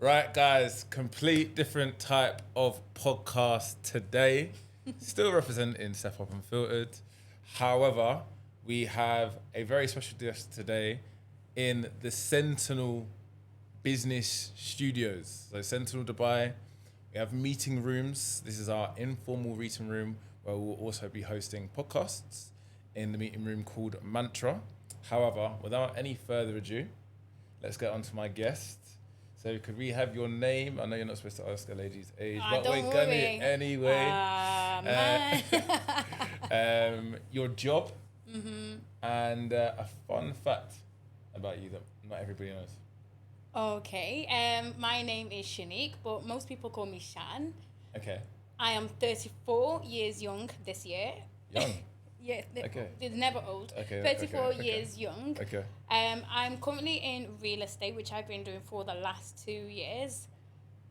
Right, guys, complete different type of podcast today. Still representing Step Up Unfiltered. However, we have a very special guest today in the Sentinel Business Studios. So Sentinel Dubai, we have meeting rooms. This is our informal meeting room where we'll also be hosting podcasts in the meeting room called Mantra. However, without any further ado, let's get on to my guest. So could we have your name? I know you're not supposed to ask a lady's age, but we're going to anyway. Your job and a fun fact about you that not everybody knows. Okay. My name is Shanique, but most people call me Shan. Okay. I am 34 years young this year. Young? Yeah. Okay. It's never old. Okay. 34 years young. Okay. I'm currently in real estate, which I've been doing for the last 2 years.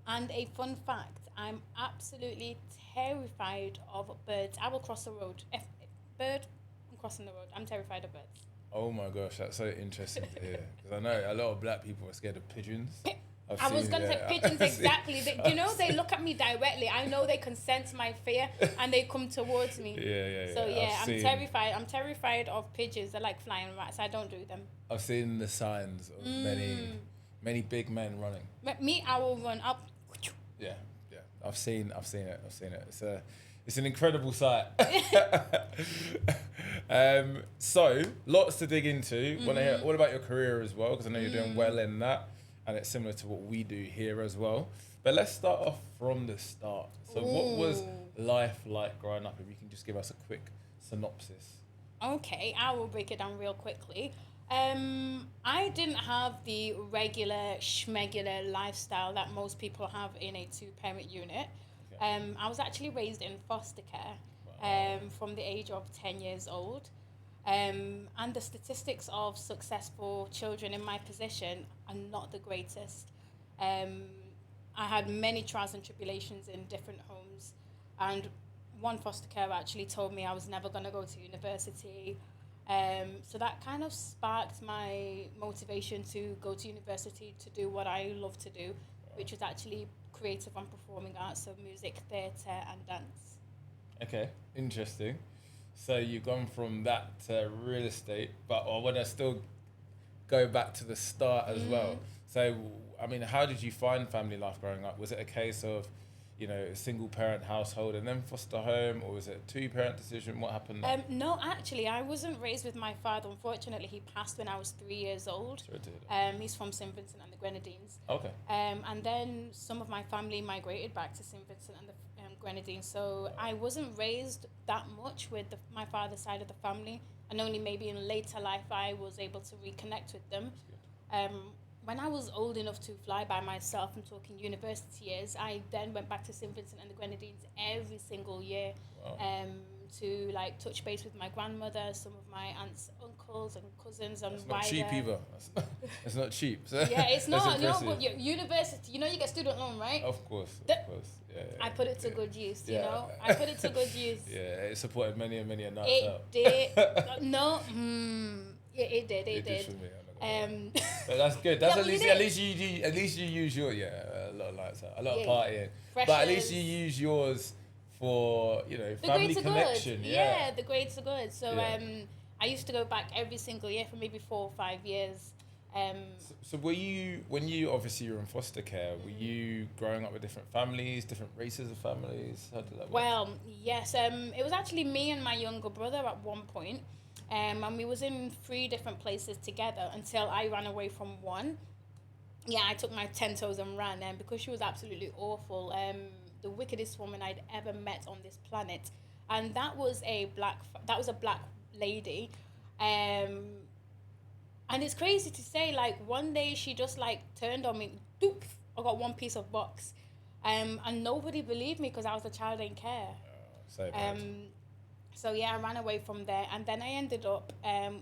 And a fun fact, I'm absolutely terrified of birds. I will cross the road. Bird, I'm crossing the road. I'm terrified of birds. Oh my gosh, that's so interesting to hear. Because I know a lot of black people are scared of pigeons. I was going to say pigeons, exactly. They look at me directly. I know they can sense my fear and they come towards me. Yeah. So I'm terrified. I'm terrified of pigeons. They're like flying rats. I don't do them. I've seen the signs of many big men running. Me, I will run up. Yeah. I've seen it. It's an incredible sight. So lots to dig into. Want to hear all about your career as well, because I know you're doing well in that. And it's similar to what we do here as well. But let's start off from the start. So what was life like growing up? If you can just give us a quick synopsis. Okay, I will break it down real quickly. I didn't have the regular schmegular lifestyle that most people have in a 2-parent unit. Okay. I was actually raised in foster care from the age of 10 years old. And the statistics of successful children in my position are not the greatest. I had many trials and tribulations in different homes, and one foster carer actually told me I was never going to go to university. So that kind of sparked my motivation to go to university to do what I love to do, which was actually creative and performing arts, so music, theatre and dance. Okay, interesting. So you've gone from that to real estate, but I want to still go back to the start as well. So, I mean, how did you find family life growing up? Was it a case of, a single parent household and then foster home, or was it a 2-parent decision? What happened there? No, actually, I wasn't raised with my father. Unfortunately, he passed when I was 3 years old. Sorry to hear that. He's from St. Vincent and the Grenadines. Okay. And then some of my family migrated back to St. Vincent and the Grenadines. So I wasn't raised that much with my father's side of the family. And only maybe in later life I was able to reconnect with them. When I was old enough to fly by myself, I'm talking university years, I then went back to St. Vincent and the Grenadines every single year. Wow. To touch base with my grandmother, some of my aunts, uncles and cousins and It's not cheap either. It's not cheap. So yeah, it's not. No, but university, you get student loan, right? Of course. Yeah. I put it to good use, I put it to good use. Yeah, it supported many and nights out. It did. No. It did. It did for me. But that's good. That's at least you use your a lot of lights out, a lot of partying. Freshers. But at least you use yours for family connection. Yeah, the grades are good. So I used to go back every single year for maybe 4 or 5 years. So were you, when you obviously you were in foster care, were you growing up with different families, different races of families? How did that work? Well, yes. It was actually me and my younger brother at one point. And we was in 3 different places together until I ran away from one. Yeah, I took my 10 toes and ran, because she was absolutely awful. The wickedest woman I'd ever met on this planet, and that was a black lady. And it's crazy to say, one day she just turned on me. Doop, I got one piece of box, and nobody believed me because I was a child in care. So bad. So yeah, I ran away from there, and then I ended up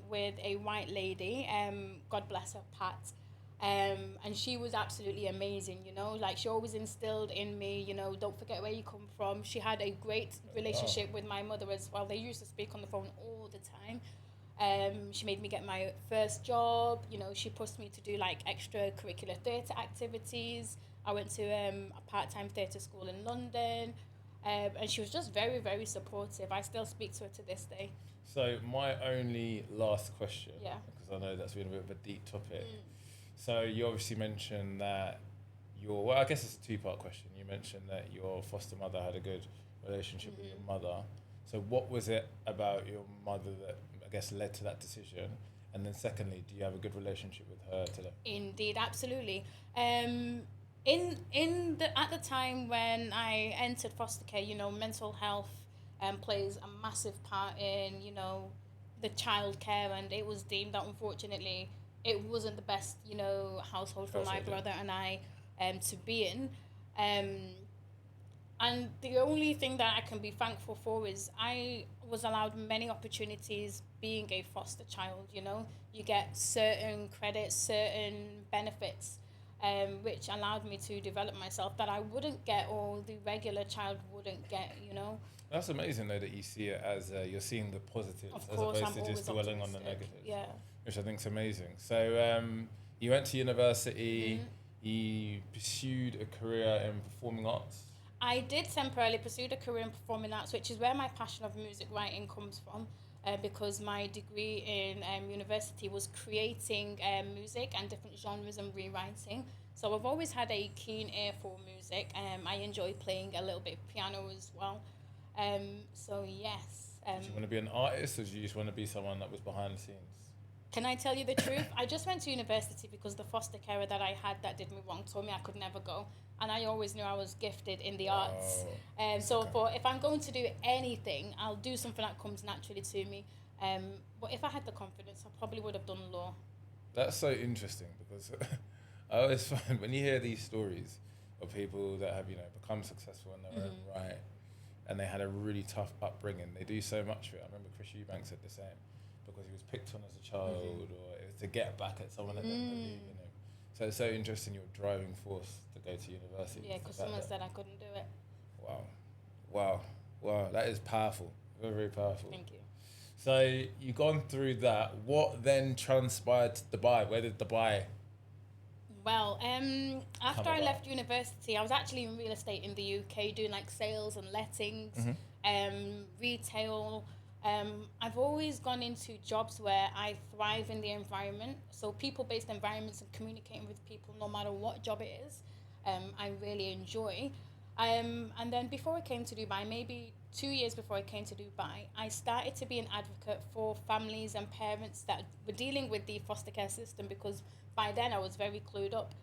with a white lady. God bless her, Pat. And she was absolutely amazing, she always instilled in me, don't forget where you come from. She had a great relationship with my mother as well. They used to speak on the phone all the time. She made me get my first job. You know, she pushed me to do like extracurricular theatre activities. I went to a part-time theatre school in London, and she was just very, very supportive. I still speak to her to this day. So my only last question, Yeah. because I know that's been a bit of a deep topic. So you obviously mentioned that well, I guess it's a two-part question. You mentioned that your foster mother had a good relationship with your mother. So what was it about your mother that I guess led to that decision? And then secondly, do you have a good relationship with her today? Indeed, absolutely. At the time when I entered foster care, you know, mental health plays a massive part in, you know, the child care, and it was deemed that unfortunately it wasn't the best, you know, household for my brother and I to be in. And the only thing that I can be thankful for is I was allowed many opportunities being a foster child, you know. You get certain credits, certain benefits, which allowed me to develop myself that I wouldn't get or the regular child wouldn't get, you know. That's amazing though that you see it as you're seeing the positives Of as course, opposed I'm to just always dwelling on the optimistic. negatives. Yeah. Which I think is amazing. So you went to university, you pursued a career in performing arts. I did temporarily pursue a career in performing arts, which is where my passion of music writing comes from, because my degree in university was creating music and different genres and rewriting. So I've always had a keen ear for music. I enjoy playing a little bit of piano as well. So yes. Do you want to be an artist, or do you just want to be someone that was behind the scenes? Can I tell you the truth? I just went to university because the foster carer that I had that did me wrong told me I could never go. And I always knew I was gifted in the arts. If I'm going to do anything, I'll do something that comes naturally to me. But if I had the confidence, I probably would have done law. That's so interesting because I always find when you hear these stories of people that have, you know, become successful in their own right, and they had a really tough upbringing, they do so much for it. I remember Chris Eubanks said the same, because he was picked on as a child, or it was to get back at someone at the end of the, you know. So it's so interesting your driving force to go to university. Yeah, because someone said I couldn't do it. Wow, that is powerful, very, very powerful. Thank you. So you've gone through that. What then transpired to Dubai? Where did Dubai? Well, after I about? left university, I was actually in real estate in the UK doing like sales and lettings, retail. I've always gone into jobs where I thrive in the environment. So people-based environments and communicating with people, no matter what job it is, I really enjoy. And then before I came to Dubai, maybe 2 years before I came to Dubai, I started to be an advocate for families and parents that were dealing with the foster care system, because by then I was very clued up.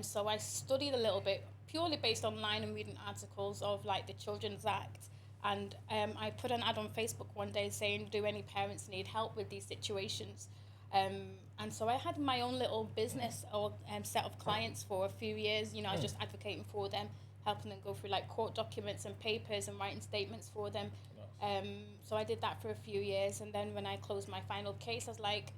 So I studied a little bit, purely based online and reading articles of like the Children's Act. And I put an ad on Facebook one day saying, do any parents need help with these situations? And so I had my own little business or set of clients for a few years. You know, I was just advocating for them, helping them go through like court documents and papers and writing statements for them. So I did that for a few years. And then when I closed my final case, I was like,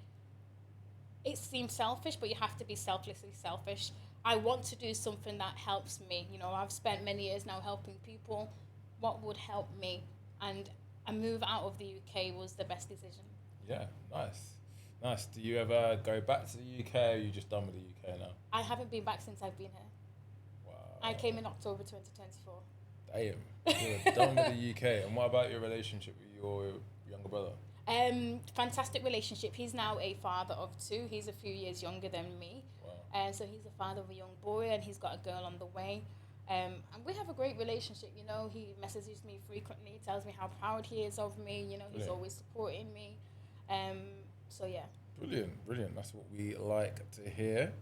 it seems selfish, but you have to be selflessly selfish. I want to do something that helps me. You know, I've spent many years now helping people. What would help me? And a move out of the UK was the best decision. Yeah, nice. Do you ever go back to the UK, or are you just done with the UK now? I haven't been back since I've been here. Wow. I came in October 2024. Damn, you're done with the UK. And what about your relationship with your younger brother? Fantastic relationship. He's now a father of 2. He's a few years younger than me. Wow. So he's a father of a young boy, and he's got a girl on the way. And we have a great relationship, you know. He messages me frequently, tells me how proud he is of me, you know. He's always supporting me. So yeah. Brilliant. That's what we like to hear.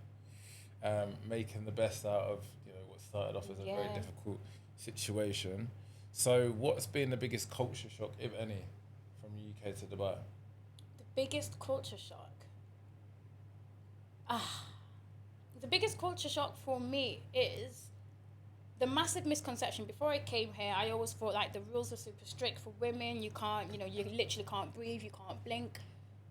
Making the best out of, you know, what started off as a very difficult situation. So what's been the biggest culture shock, if any, from UK to Dubai? The biggest culture shock? The biggest culture shock for me is the massive misconception. Before I came here, I always thought like the rules are super strict for women. You can't, you know, you literally can't breathe, you can't blink.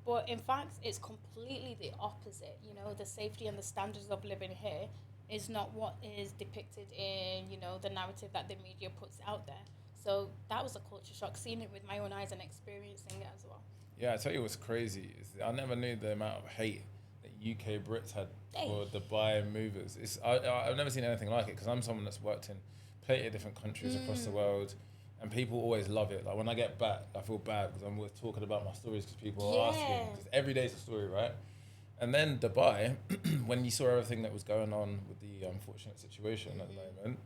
But in fact, it's completely the opposite. You know, the safety and the standards of living here is not what is depicted in, you know, the narrative that the media puts out there. So that was a culture shock, seeing it with my own eyes and experiencing it as well. Yeah, I tell you what's crazy is that I never knew the amount of hate that UK Brits had for Dubai movers. I've never seen anything like it because I'm someone that's worked in plenty of different countries across the world, and people always love it. Like when I get back, I feel bad because I'm always talking about my stories because people are asking. Because every day's a story, right? And then Dubai, when you saw everything that was going on with the unfortunate situation at the moment,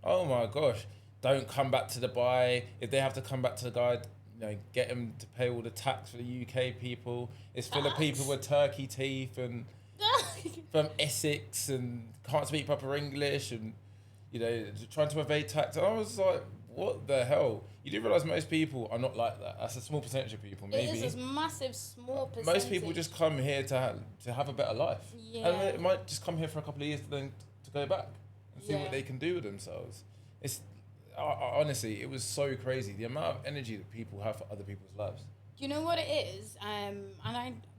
oh my gosh, don't come back to Dubai. If they have to come back to the guide, get them to pay all the tax for the UK people. It's full of people with turkey teeth and from Essex and can't speak proper English and, trying to evade tax. And I was like, what the hell? You do realise most people are not like that. That's a small percentage of people, maybe. It is a massive, small percentage. Most people just come here to have a better life. Yeah. And they might just come here for a couple of years to go back and see what they can do with themselves. Honestly, it was so crazy. The amount of energy that people have for other people's lives. You know what it is?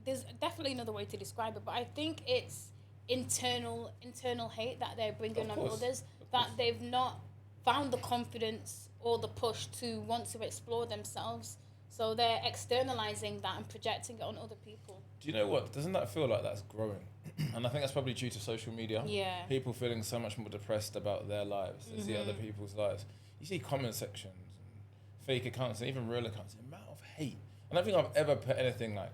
There's definitely another way to describe it, but I think it's internal hate that they're bringing on others, that they've not found the confidence or the push to want to explore themselves. So they're externalizing that and projecting it on other people. Do you know what? Doesn't that feel like that's growing? And I think that's probably due to social media. Yeah. People feeling so much more depressed about their lives than see other people's lives. You see comment sections and fake accounts and even real accounts. The amount of hate. I don't think I've ever put anything like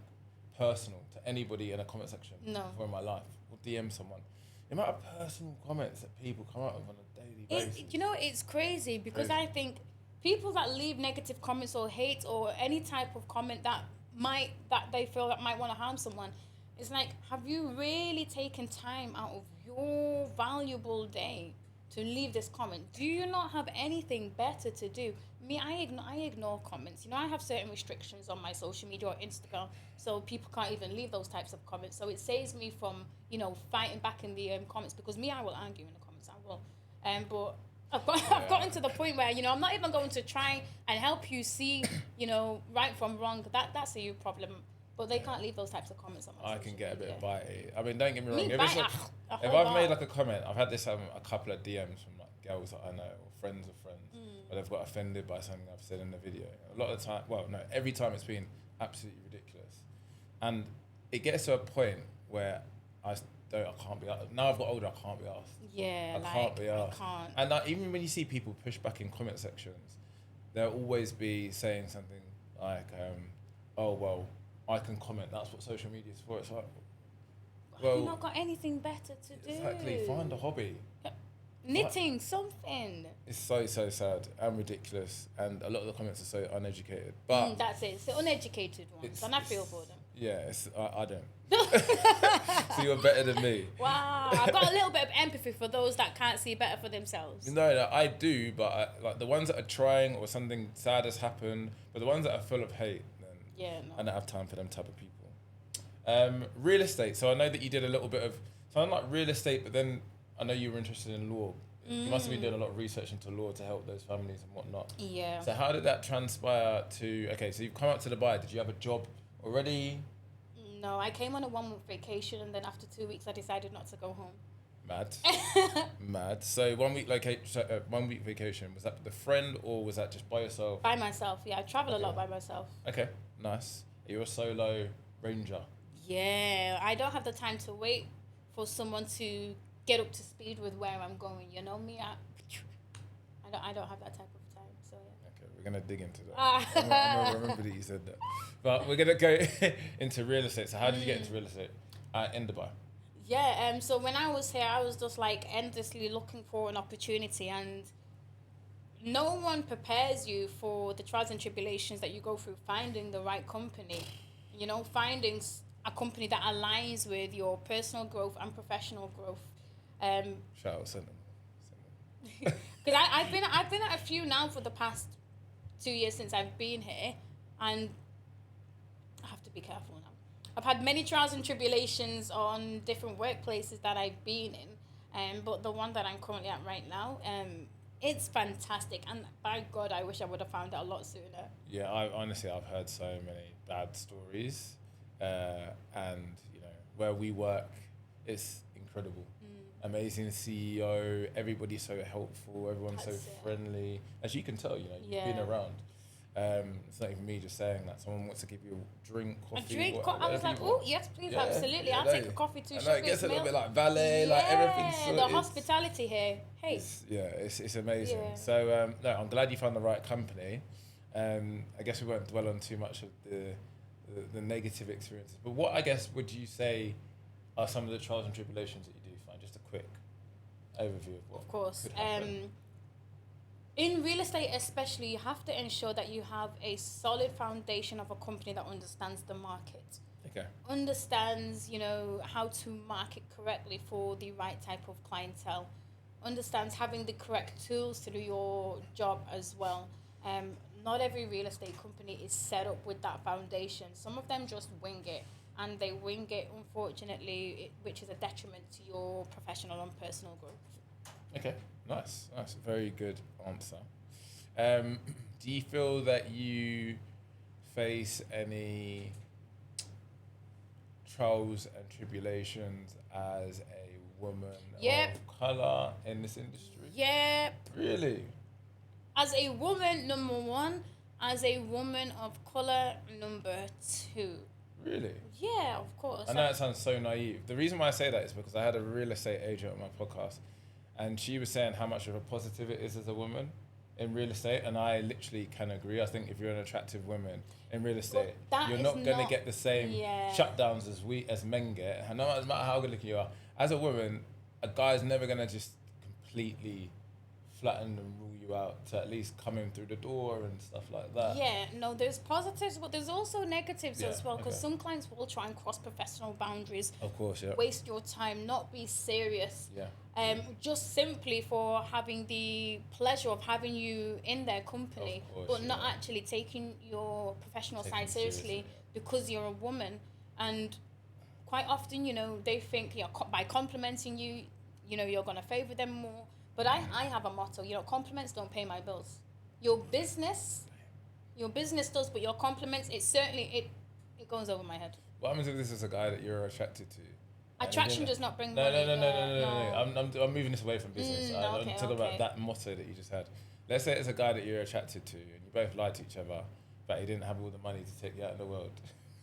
personal to anybody in a comment section before in my life or DM someone. The amount of personal comments that people come out with on a daily basis. It's crazy because I think people that leave negative comments or hate or any type of comment that they feel that might want to harm someone, it's like, have you really taken time out of your valuable day to leave this comment? Do you not have anything better to do? Me, I ignore comments. I have certain restrictions on my social media or Instagram, so people can't even leave those types of comments. So it saves me from, fighting back in the comments, because I will argue in the comments. I will. But I've gotten to the point where, I'm not even going to try and help you see, right from wrong. That's a you problem. But they can't leave those types of comments on my I can get a bit bitey. I mean, don't get me wrong. If I've made like a comment, I've had this a couple of DMs from like girls that I know or friends of friends, where they've got offended by something I've said in the video. A lot of the time, every time it's been absolutely ridiculous, and it gets to a point where I can't be asked. Now I've got older, I can't be asked. Yeah, I can't be asked. And even when you see people push back in comment sections, they'll always be saying something like, "Oh well, I can comment. That's what social media is for." It's like, well, you've not got anything better to do. Exactly. Find a hobby. Knitting, something. It's so sad and ridiculous, and a lot of the comments are so uneducated. But that's it. It's the uneducated ones, and I feel for them. Yeah, I don't. So you're better than me. Wow, I've got a little bit of empathy for those that can't see better for themselves. No, I do, but like the ones that are trying or something sad has happened, but the ones that are full of hate, then I don't have time for them type of people. Real estate. So I know that you did a little bit of something like real estate, but then I know you were interested in law. You must have been doing a lot of research into law to help those families and whatnot. Yeah. So how did that transpire to? Okay, so you've come up to Dubai. Did you have a job already? No, I came on a 1 month vacation, and then after 2 weeks, I decided not to go home. Mad. So 1 week 1 week vacation. Was that with a friend or was that just by yourself? By myself. Yeah, I travel a lot by myself. Okay, nice. Are you a solo ranger? Yeah, I don't have the time to wait for someone to get up to speed with where I'm going. You know me, I don't have that type of time. So yeah. Okay, we're gonna dig into that. I remember that you said that, but we're gonna go into real estate. So how did you get into real estate in Dubai? Yeah, so when I was here, I was just like endlessly looking for an opportunity, and no one prepares you for the trials and tribulations that you go through finding the right company. Finding a company that aligns with your personal growth and professional growth. Shout out Sentinel. Because I've been at a few now for the past 2 years since I've been here, and I have to be careful now. I've had many trials and tribulations on different workplaces that I've been in, but the one that I'm currently at right now, it's fantastic, and by God, I wish I would have found it a lot sooner. Yeah, I've heard so many bad stories, and where we work, it's incredible. Amazing CEO, everybody's so helpful, everyone's friendly. As you can tell, you've been around. It's not even me just saying that. Someone wants to give you a drink, coffee. A drink. I was like, oh yes, please, Yeah, absolutely. yeah, I'll no. take a coffee, 2 I know sugars, it gets a little milk. bit like valet, like everything's Yeah, sorted. the hospitality here. Hey. It's amazing. Yeah. So no, I'm glad you found the right company. I guess we won't dwell on too much of the negative experiences. But what I guess would you say are some of the trials and tribulations that you do find? Just a quick overview of what. Of course. could happen. In real estate especially, you have to ensure that you have a solid foundation of a company that understands the market. Okay. Understands, how to market correctly for the right type of clientele. Understands having the correct tools to do your job as well. Not every real estate company is set up with that foundation. Some of them just wing it, and they wing it, unfortunately, which is a detriment to your professional and personal growth. Okay, nice. Very good answer. Do you feel that you face any trials and tribulations as a woman of colour in this industry? Yep. Really? As a woman, number one. As a woman of colour, number two. Really? Yeah, of course. I know it sounds so naive. The reason why I say that is because I had a real estate agent on my podcast, and she was saying how much of a positive it is as a woman in real estate, and I literally can agree. I think if you're an attractive woman in real estate, you're not going to get the same shutdowns as men get. And no matter how good looking you are, as a woman, a guy's never going to just completely flatten and rule you out to at least come in through the door and stuff like that. Yeah, no, there's positives, but there's also negatives as well, because okay. some clients will try and cross professional boundaries. Of course, yeah. Waste your time, not be serious. Yeah. Just simply for having the pleasure of having you in their company, but not actually taking your professional side seriously because you're a woman. And quite often, they think by complimenting you, you're going to favor them more. But I have a motto, compliments don't pay my bills. Your business does, but your compliments, it goes over my head. What happens if this is a guy that you're attracted to? Attraction does not bring money. No. I'm moving this away from business. I'm talking about that motto that you just had. Let's say it's a guy that you're attracted to, and you both like each other, but he didn't have all the money to take you out in the world.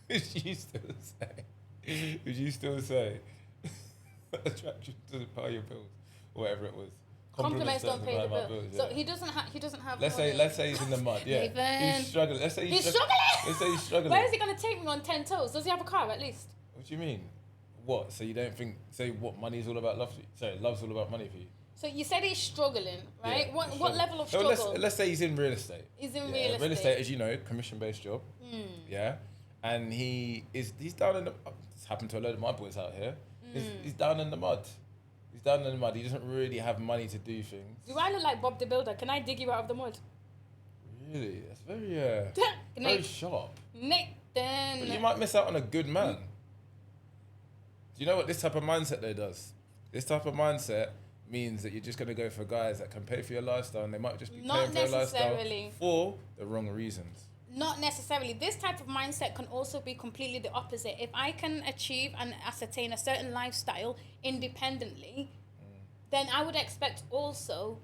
Would you still say attraction doesn't pay your bills, or whatever it was? Compliments don't pay the bill. So he doesn't have. Let's say he's in the mud. Yeah, he's struggling. Let's say he's struggling. Let's say he's struggling. Where is he gonna take me on 10 toes? Does he have a car at least? What do you mean? What? So you don't think? So what? Money is all about love for you? Sorry, love's all about money for you. So you said he's struggling, right? Yeah, what level of struggle? No, let's say he's in real estate. He's in real estate. Real estate, as you know, commission-based job. Yeah, and he's down in the. It's happened to a load of my boys out here. He's down in the mud. He's down in the mud. He doesn't really have money to do things. Do I look like Bob the Builder? Can I dig you out of the mud? Really? That's very very sharp. Nathan. But you might miss out on a good man. Do you know what this type of mindset though does? This type of mindset means that you're just going to go for guys that can pay for your lifestyle, and they might just be paying for your lifestyle for the wrong reasons. Not necessarily. This type of mindset can also be completely the opposite. If I can achieve and ascertain a certain lifestyle independently, then I would expect also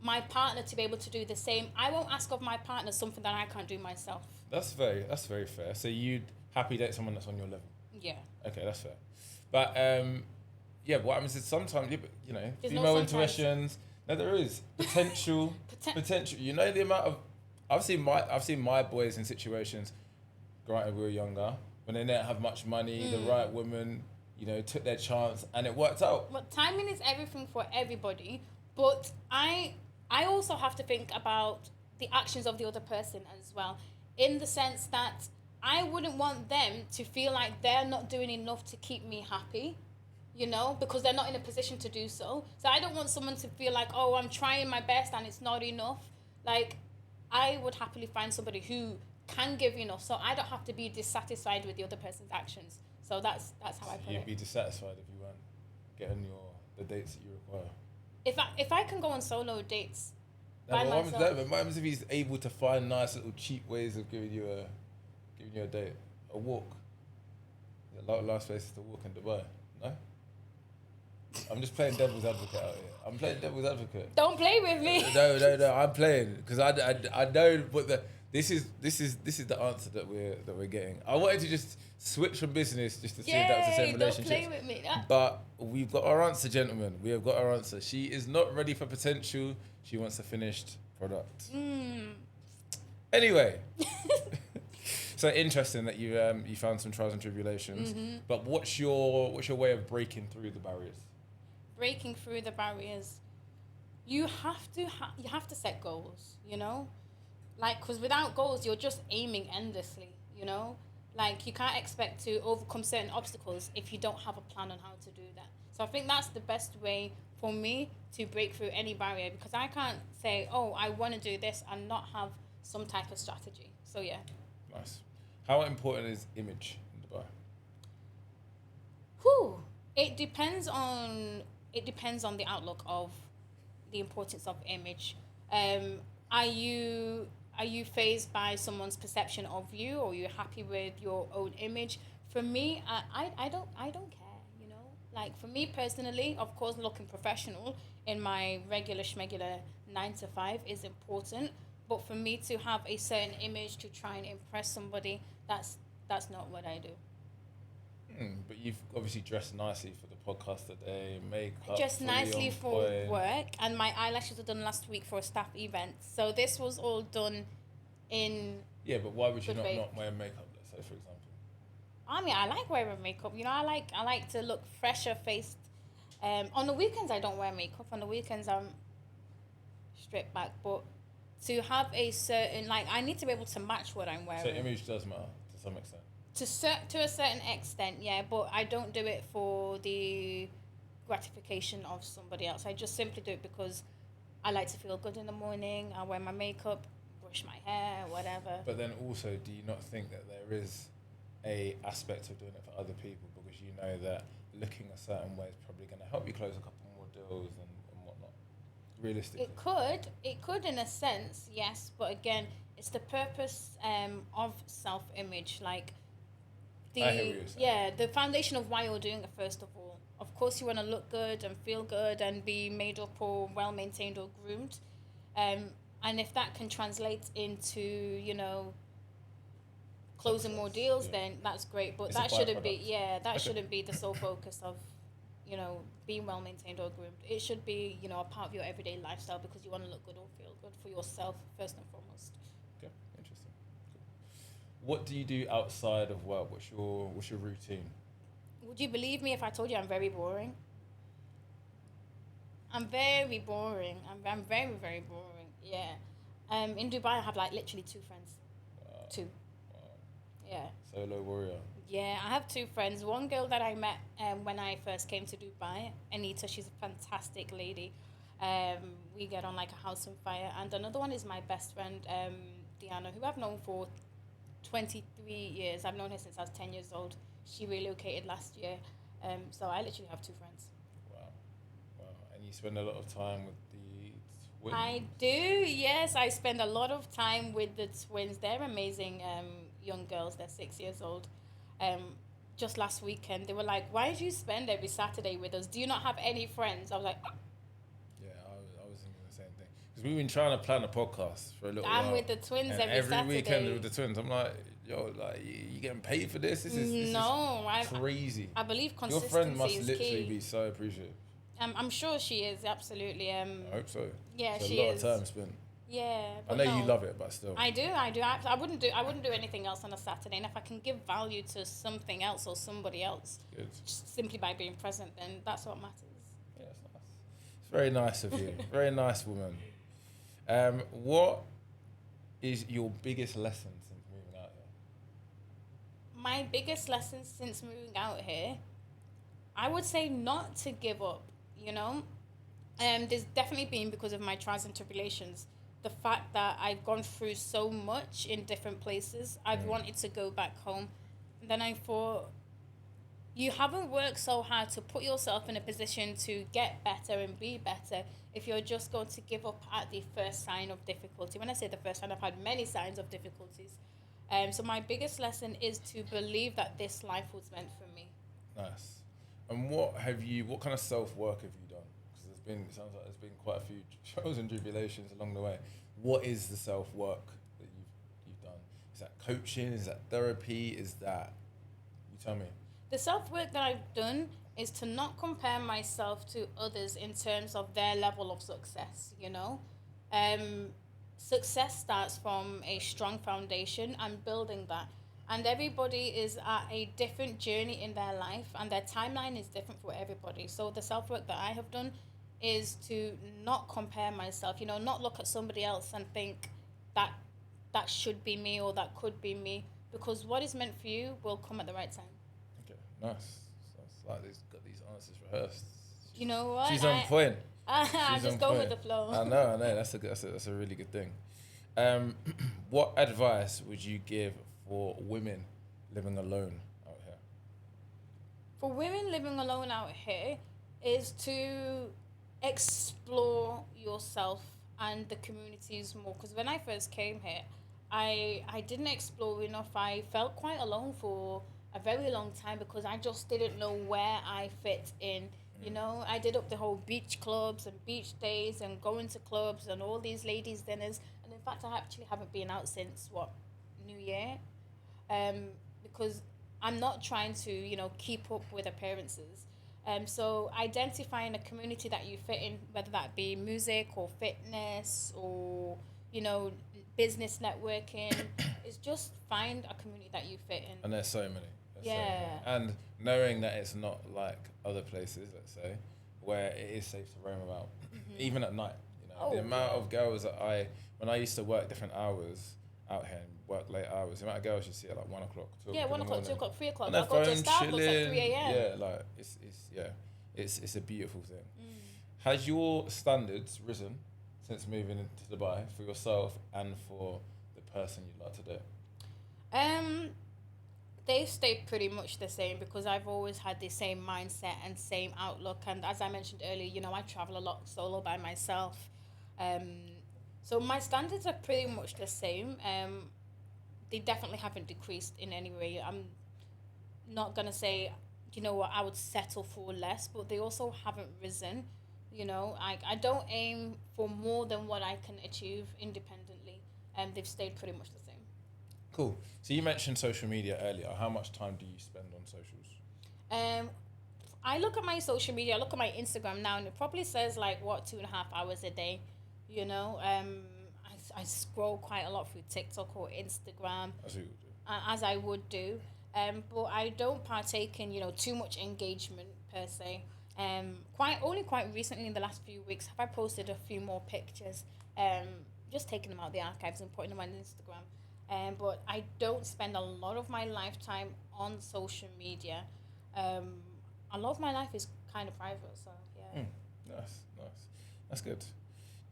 my partner to be able to do the same. I won't ask of my partner something that I can't do myself. That's very fair. So you'd happy date someone that's on your level? Yeah. Okay, that's fair. But what happens is sometimes There's female intuitions. No, there is potential. You know the amount of I've seen my boys in situations. Granted, we were younger when they didn't have much money. The right woman, took their chance, and it worked out. But timing is everything for everybody. But I also have to think about the actions of the other person as well, in the sense that I wouldn't want them to feel like they're not doing enough to keep me happy, because they're not in a position to do so. So I don't want someone to feel like, oh, I'm trying my best and it's not enough. Like, I would happily find somebody who can give enough, so I don't have to be dissatisfied with the other person's actions. So that's how I put it. You'd be dissatisfied if you weren't getting the dates that you require. If I can go on solo dates by myself. What happens if he's able to find nice little cheap ways of giving you a date, a walk? The last place is to walk in Dubai. No. I'm just playing devil's advocate out here. I'm playing devil's advocate. Don't play with me. No. I'm playing because I know what This is the answer that we're getting. I wanted to just switch from business just to see if that was the same relationship. Don't play with me. But we've got our answer, gentlemen. We have got our answer. She is not ready for potential. She wants a finished product. Anyway, so interesting that you found some trials and tribulations. Mm-hmm. But what's your way of breaking through the barriers? Breaking through the barriers, you have to set goals. You know, like, because without goals, you're just aiming endlessly. You know, like, you can't expect to overcome certain obstacles if you don't have a plan on how to do that. So I think that's the best way for me to break through any barrier, because I can't say, oh, I want to do this and not have some type of strategy. So yeah. Nice. How important is image in Dubai? It depends on the outlook of the importance of image. Are you fazed by someone's perception of you, or are you happy with your own image? For me, I don't care, you know. Like, for me personally, of course, looking professional in my regular schmegular 9 to 5 is important. But for me to have a certain image to try and impress somebody, that's not what I do. But you've obviously dressed nicely for the podcast today, makeup. Just nicely for work, and my eyelashes were done last week for a staff event. So this was all done in. Yeah, but why would you not wear makeup? Let's say, for example. I mean, I like wearing makeup. You know, I like to look fresher faced. On the weekends, I don't wear makeup. On the weekends, I'm stripped back, but to have a certain, like, I need to be able to match what I'm wearing. So image does matter to some extent. To a certain extent, yeah, but I don't do it for the gratification of somebody else. I just simply do it because I like to feel good in the morning. I wear my makeup, brush my hair, whatever. But then also, do you not think that there is a aspect of doing it for other people, because you know that looking a certain way is probably going to help you close a couple more deals and whatnot? Realistically, it could in a sense, yes, but again, it's the purpose of self-image, like I hear what you're saying. the foundation of why you're doing it. First of all, of course, you want to look good and feel good and be made up or well maintained or groomed, and if that can translate into, you know, closing more deals, then that's great. But It's that a shouldn't be byproduct. shouldn't be the sole focus of, you know, being well maintained or groomed. It should be, you know, a part of your everyday lifestyle, because you want to look good or feel good for yourself first and foremost. Okay, interesting. Cool. What do you do outside of work? What's your routine? Would you believe me if I told you I'm very boring? I'm very boring. I'm very, very boring. Yeah. In Dubai, I have, like, literally 2 friends. Wow. 2. Wow. Yeah. Solo warrior. Yeah, I have 2 friends. One girl that I met when I first came to Dubai, Anita. She's a fantastic lady. We get on like a house on fire. And another one is my best friend, Diana, who I've known for 23 years. I've known her since I was 10 years old. She relocated last year. So I literally have 2 friends. Wow. And you spend a lot of time with the twins? I do, yes. I spend a lot of time with the twins. They're amazing young girls. They're 6 years old. Just last weekend, they were like, why do you spend every Saturday with us? Do you not have any friends? I was like, Yeah, I was thinking the same thing. Because we've been trying to plan a podcast for a little while. I'm with the twins and every Saturday. weekend with the twins. I'm like, yo, like, you getting paid for this? This is crazy. I believe Your consistency friend must is literally key. be so appreciative. I'm sure she is, absolutely. I hope so. Yeah, it's she a lot is. of time spent. Yeah. I know you love it, but still. I do. I wouldn't do anything else on a Saturday. And if I can give value to something else or somebody else, Good. simply by being present, then that's what matters. Yeah, it's nice. It's very nice of you. Very nice woman. What is your biggest lesson since moving out here? My biggest lesson since moving out here, I would say not to give up, you know. There's definitely been, because of my trials and tribulations, the fact that I've gone through so much in different places. I've wanted to go back home. And then I thought, you haven't worked so hard to put yourself in a position to get better and be better if you're just going to give up at the first sign of difficulty. When I say the first sign, I've had many signs of difficulties. So my biggest lesson is to believe that this life was meant for me. Nice. And what kind of self-work have you done? Because it sounds like there's been quite a few trials and tribulations along the way. What is the self-work that you've Is that coaching? Is that therapy? Is that, you tell me. The self-work that I've done is to not compare myself to others in terms of their level of success, you know. Um, Success starts from a strong foundation and building that. And everybody is at a different journey in their life, and their timeline is different for everybody. So the self-work that I have done is to not compare myself, you know, not look at somebody else and think that that should be me or that could be me, because what is meant for you will come at the right time. Okay, nice. Sounds like they've got these answers rehearsed. You know what? She's on point. I She's just on go point. with the flow. I know. That's a really good thing. What advice would you give for women living alone out here? For women living alone out here is to explore yourself and the communities more. Because when I first came here, I didn't explore enough. I felt quite alone for a very long time because I just didn't know where I fit in. You know, I did up the whole beach clubs and beach days and going to clubs and all these ladies' dinners. And in fact, I actually haven't been out since, New Year? Because I'm not trying to, you know, keep up with appearances. So identifying a community that you fit in, whether that be music or fitness or, you know, business networking, is just find a community that you fit in. And there's so many. Yeah. And knowing that it's not like other places, let's say, where it is safe to roam about, even at night. You know, the amount of girls that when I used to work different hours out here and work late hours, the amount of girls you see at like 1 o'clock, 2 Yeah, o'clock. 1 o'clock, 2 o'clock, 3 o'clock. On I their go to phone, Starbucks at 3 a.m. Yeah, like it's a beautiful thing. Has your standards risen since moving into Dubai for yourself and for the person you'd like to date? They've stayed pretty much the same because I've always had the same mindset and same outlook. And as I mentioned earlier, you know, I travel a lot solo by myself. So my standards are pretty much the same. They definitely haven't decreased in any way. I'm not going to say, you know what, I would settle for less, but they also haven't risen. You know, I don't aim for more than what I can achieve independently. They've stayed pretty much the same. Cool. So you mentioned social media earlier. How much time do you spend on socials? I look at my social media, I look at my Instagram now, and it probably says like 2.5 hours a day. You know, I scroll quite a lot through TikTok or Instagram, as I would do. But I don't partake in, you know, too much engagement per se. Quite recently in the last few weeks, have I posted a few more pictures, just taking them out of the archives and putting them on Instagram. But I don't spend a lot of my lifetime on social media. A lot of my life is kind of private, so yeah. Nice. That's good.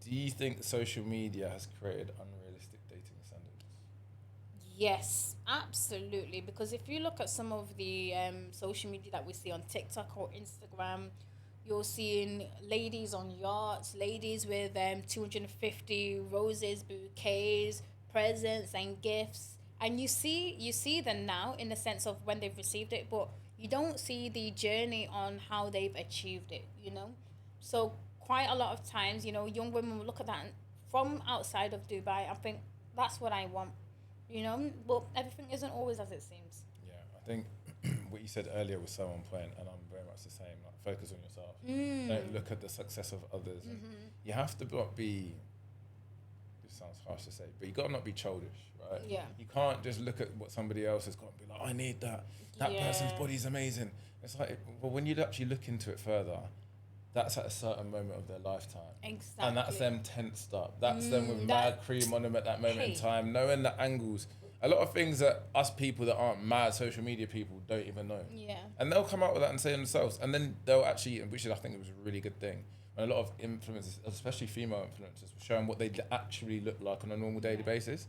Do you think social media has created unrealistic dating standards? Yes, absolutely. Because if you look at some of the social media that we see on TikTok or Instagram, you're seeing ladies on yachts, ladies with 250 roses, bouquets, presents and gifts, and you see them now in the sense of when they've received it, but you don't see the journey on how they've achieved it, you know. So quite a lot of times, you know, young women will look at that from outside of Dubai and think that's what I want, you know. But everything isn't always as it seems. Yeah, I think what you said earlier was so on point, and I'm very much the same. Like, focus on yourself. Don't look at the success of others. And you have to not be. This sounds harsh to say, but you got to not be childish, right? Yeah. You can't just look at what somebody else has got and be like, I need that. That person's body's amazing. It's like, well, when you actually look into it further, that's at a certain moment of their lifetime. Exactly. And that's them tensed up. That's them with mad cream on them at that moment in time, knowing the angles. A lot of things that us people that aren't mad social media people don't even know. Yeah. And they'll come out with that and say themselves. And then they'll actually, which I think it was a really good thing, when a lot of influencers, especially female influencers, were showing what they actually look like on a normal daily basis.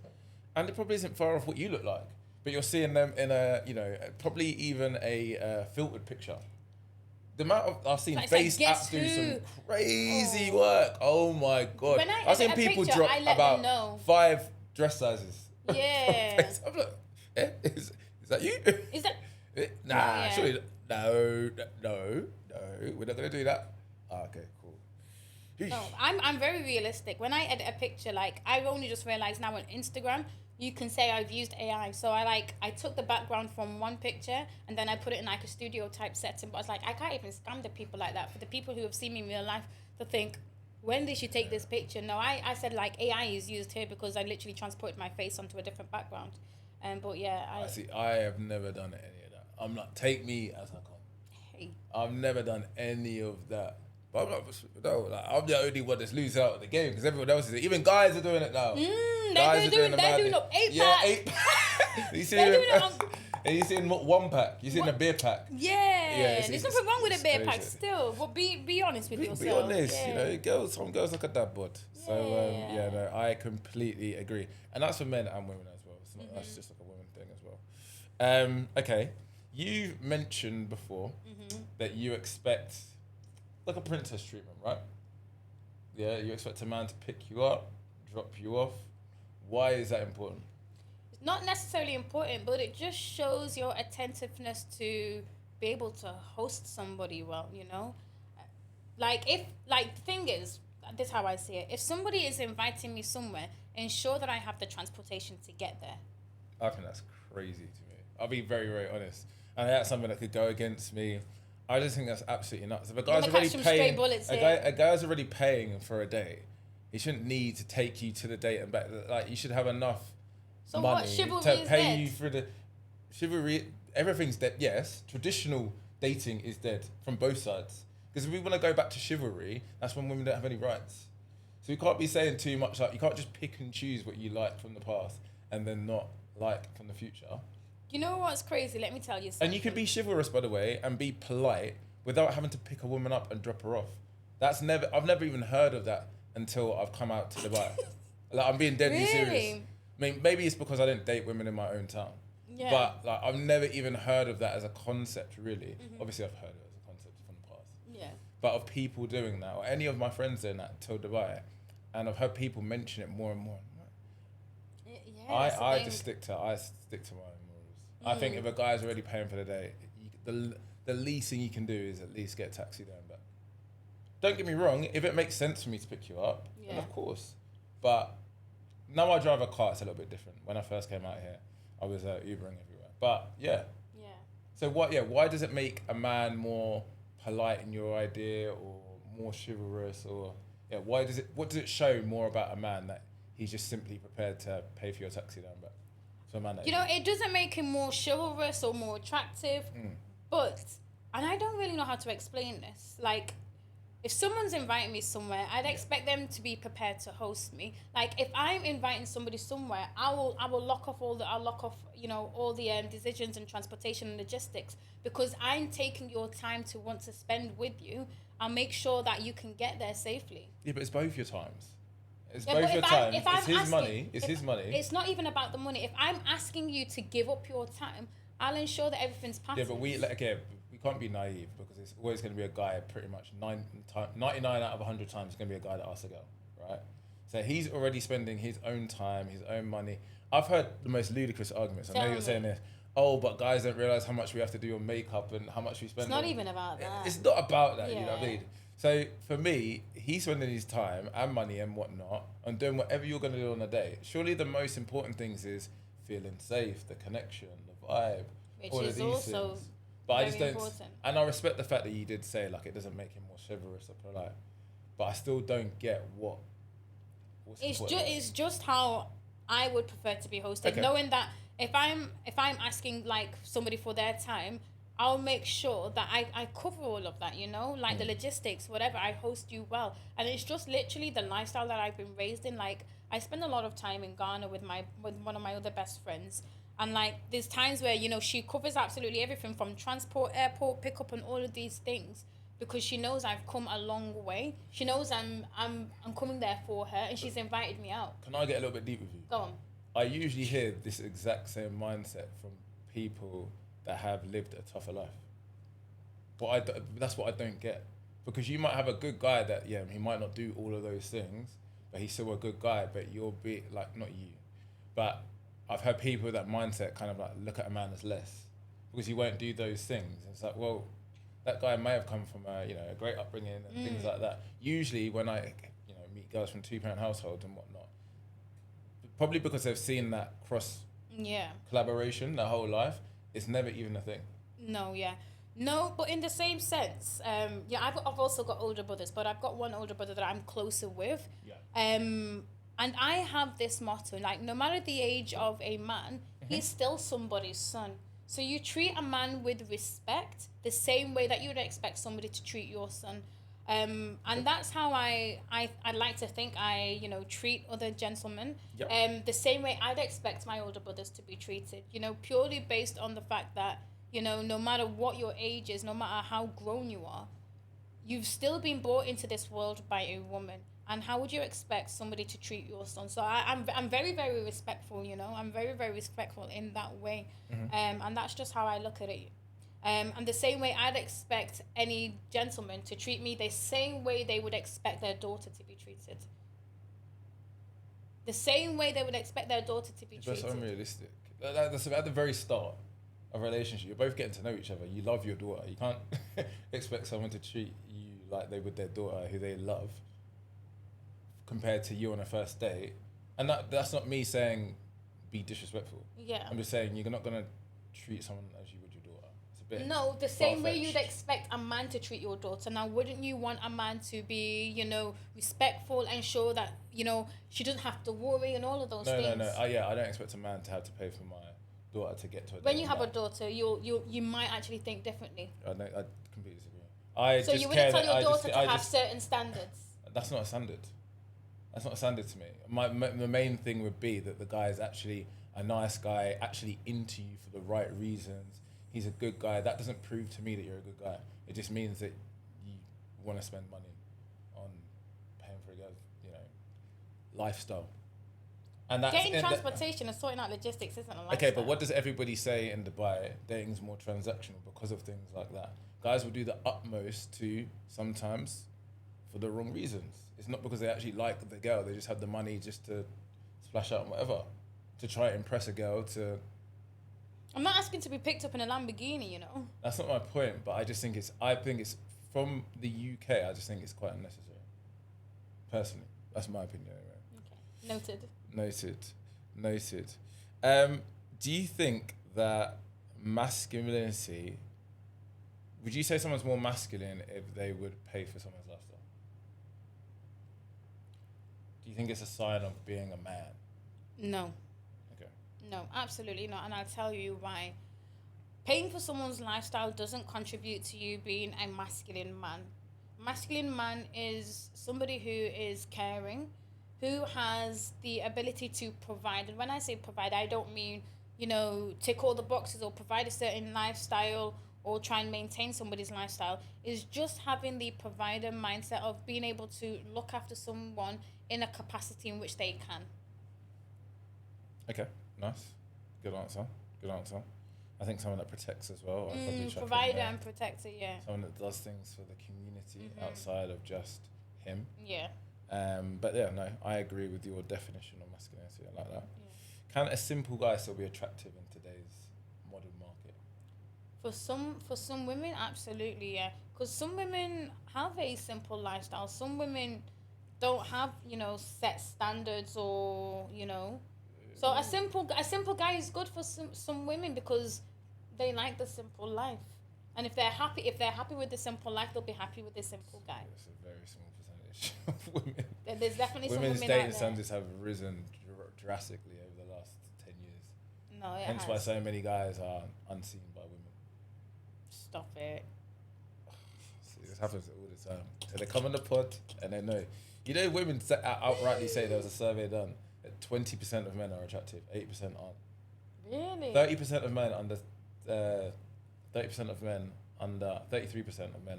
And it probably isn't far off what you look like. But you're seeing them in a, you know, probably even a filtered picture. The amount of I've seen Face App do some crazy work. Oh my God. I've seen people drop about 5 dress sizes. Yeah. I'm like, is that you? Is that? Nah, surely. No, we're not going to do that. Okay, cool. No, I'm very realistic. When I edit a picture, like, I've only just realised now on Instagram, you can say I've used AI. So I took the background from one picture and then I put it in like a studio type setting. But I was like, I can't even scam the people like that. For the people who have seen me in real life to think, when did she take this picture? No, I said like AI is used here because I literally transported my face onto a different background. But yeah, I see. I have never done any of that. I'm not. Take me as I come. Hey. I've never done any of that. But I'm not. No, like, I'm the only one that's losing out of the game because everyone else is. Even guys are doing it now. They're doing up 8 Yeah, pack. 8 you see They're doing it on. and you seen 1 pack. You seen a beer pack. Yeah, there's nothing wrong with a beer pack crazy. still. But be honest with yourself. Be honest, Yeah. some girls look at that bod. So no, I completely agree, and that's for men and women as well. It's not that's just like a women thing as well. Okay, you mentioned before that you expect like a princess treatment, right? Yeah, you expect a man to pick you up, drop you off. Why is that important? Not necessarily important, but it just shows your attentiveness to be able to host somebody well, the thing is, this is how I see it. If somebody is inviting me somewhere, ensure that I have the transportation to get there. I think that's crazy to me. I'll be very, very honest. And that's something that could go against me. I just think that's absolutely nuts. If a guy's already paying, a guy's already paying for a date, he shouldn't need to take you to the date and back. Like, you should have enough money to pay you for the chivalry. Everything's dead. Yes, traditional dating is dead from both sides. Because if we want to go back to chivalry, that's when women don't have any rights. So you can't be saying too much. Like, you can't just pick and choose what you like from the past and then not like from the future. You know what's crazy? Let me tell you something. And you can be chivalrous, by the way, and be polite without having to pick a woman up and drop her off. I've never even heard of that until I've come out to Dubai. Like, I'm being deadly serious. I mean, maybe it's because I didn't date women in my own town. Yeah. But like, I've never even heard of that as a concept, really. Obviously, I've heard of it as a concept from the past. Yeah. But of people doing that, or any of my friends doing that till Dubai, and I've heard people mention it more and more. I just stick to my own rules. I think if a guy's already paying for the day, the least thing you can do is at least get a taxi there and back. Don't get me wrong, if it makes sense for me to pick you up, then of course. But now I drive a car, it's a little bit different. When I first came out here, I was Ubering everywhere. But yeah. So why does it make a man more polite in your idea or more chivalrous, or what does it show more about a man that he's just simply prepared to pay for your taxi down back? So a man it doesn't make him more chivalrous or more attractive, but, and I don't really know how to explain this, like, if someone's inviting me somewhere, I'd expect them to be prepared to host me. Like, if I'm inviting somebody somewhere, I will lock off all the decisions and transportation and logistics, because I'm taking your time to want to spend with you. I'll make sure that you can get there safely. Yeah, but it's both your times. It's both your time. It's his money. It's his money. It's not even about the money. If I'm asking you to give up your time, I'll ensure that everything's passed. Yeah, but we can't be naive, because it's always going to be a guy, pretty much 99 out of 100 times, it's going to be a guy that asks a girl, right? So he's already spending his own time, his own money. I've heard the most ludicrous arguments. I know you're saying this. Oh, but guys don't realise how much we have to do on makeup and how much we spend. It's not even about that. It's not about that, you know what I mean? So for me, he's spending his time and money and whatnot on doing whatever you're going to do on a day. Surely the most important things is feeling safe, the connection, the vibe, which all is of these also things. But I just don't, important. and I respect the fact that you did say like it doesn't make him more chivalrous or polite, but I still don't get it's just how I would prefer to be hosted, knowing that if I'm asking like somebody for their time, I'll make sure that I cover all of that, like the logistics, whatever. I host you well, and it's just literally the lifestyle that I've been raised in. Like, I spend a lot of time in Ghana with one of my other best friends. And like, there's times where, she covers absolutely everything from transport, airport, pickup, and all of these things, because she knows I've come a long way. She knows I'm coming there for her, and she's invited me out. Can I get a little bit deep with you? Go on. I usually hear this exact same mindset from people that have lived a tougher life. But that's what I don't get. Because you might have a good guy that, he might not do all of those things, but he's still a good guy, but you'll be, like, not you, but I've heard people with that mindset kind of like look at a man as less because he won't do those things. It's like, well, that guy may have come from a great upbringing and things like that. Usually when I meet girls from 2-parent households and whatnot, probably because they've seen that cross Yeah. collaboration their whole life, it's never even a thing. No, yeah. No, but in the same sense, yeah, I've also got older brothers, but I've got one older brother that I'm closer with. Yeah. And I have this motto, like, no matter the age of a man, he's still somebody's son. So you treat a man with respect the same way that you would expect somebody to treat your son. And that's how I like to think I, treat other gentlemen. Yep. The same way I'd expect my older brothers to be treated, purely based on the fact that, no matter what your age is, no matter how grown you are, you've still been brought into this world by a woman. And how would you expect somebody to treat your son? So I'm very, very respectful, I'm very, very respectful in that way. And that's just how I look at it. And the same way I'd expect any gentleman to treat me the same way they would expect their daughter to be treated. The same way they would expect their daughter to be treated. That's unrealistic. That's at the very start of a relationship. You're both getting to know each other. You love your daughter. You can't expect someone to treat you like they would their daughter who they love compared to you on a first date. And that's not me saying be disrespectful. Yeah. I'm just saying you're not going to treat someone as you would your daughter. It's a bit No, the same way far-fetched. you'd expect a man to treat your daughter. Now, wouldn't you want a man to be, respectful and show that, she doesn't have to worry and all of those things? No. I don't expect a man to have to pay for my daughter to get to a When date you with have a that. daughter, you might actually think differently. I completely disagree. So you wouldn't tell your daughter to have certain standards. That's not a standard. That's not a standard to me. The main thing would be that the guy is actually a nice guy, actually into you for the right reasons. He's a good guy. That doesn't prove to me that you're a good guy. It just means that you want to spend money on paying for a girl's, lifestyle. And that's Getting transportation and sorting out logistics isn't a lifestyle. okay, but what does everybody say in Dubai? Dating's more transactional because of things like that. Guys will do the utmost to sometimes for the wrong reasons. It's not because they actually like the girl. They just have the money just to splash out on whatever, to try to impress a girl. I'm not asking to be picked up in a Lamborghini, That's not my point. But I think it's from the UK. I just think it's quite unnecessary. Personally, that's my opinion anyway. Okay. Noted. Do you think that masculinity? Would you say someone's more masculine if they would pay for someone's lifestyle? Do you think it's a sign of being a man? No. Okay. No, absolutely not. And I'll tell you why. Paying for someone's lifestyle doesn't contribute to you being a masculine man. Masculine man is somebody who is caring, who has the ability to provide. And when I say provide, I don't mean, tick all the boxes or provide a certain lifestyle or try and maintain somebody's lifestyle. Is just having the provider mindset of being able to look after someone in a capacity in which they can. Okay, nice. Good answer. I think someone that protects as well. I'd probably chuck in Provider there. and protector, yeah. Someone that does things for the community outside of just him. Yeah. But yeah, no, I agree with your definition of masculinity. I like that. Yeah. Can a simple guy still be attractive in today's modern market? For some women, absolutely, yeah. Because some women have a simple lifestyle. Some women don't have, set standards or. So a simple guy is good for some women because they like the simple life. And if they're happy with the simple life, they'll be happy with the simple guy. It's a very small percentage of women. There's definitely some Women's women dating out there. standards have risen drastically over the last 10 years. No, it Hence has. why so many guys are unseen by women. Stop it. See, this happens all the time. So they come on the pod and they know. Women outrightly say there was a survey done that 20% of men are attractive, 8% aren't. Really? 30% of men under 33% of men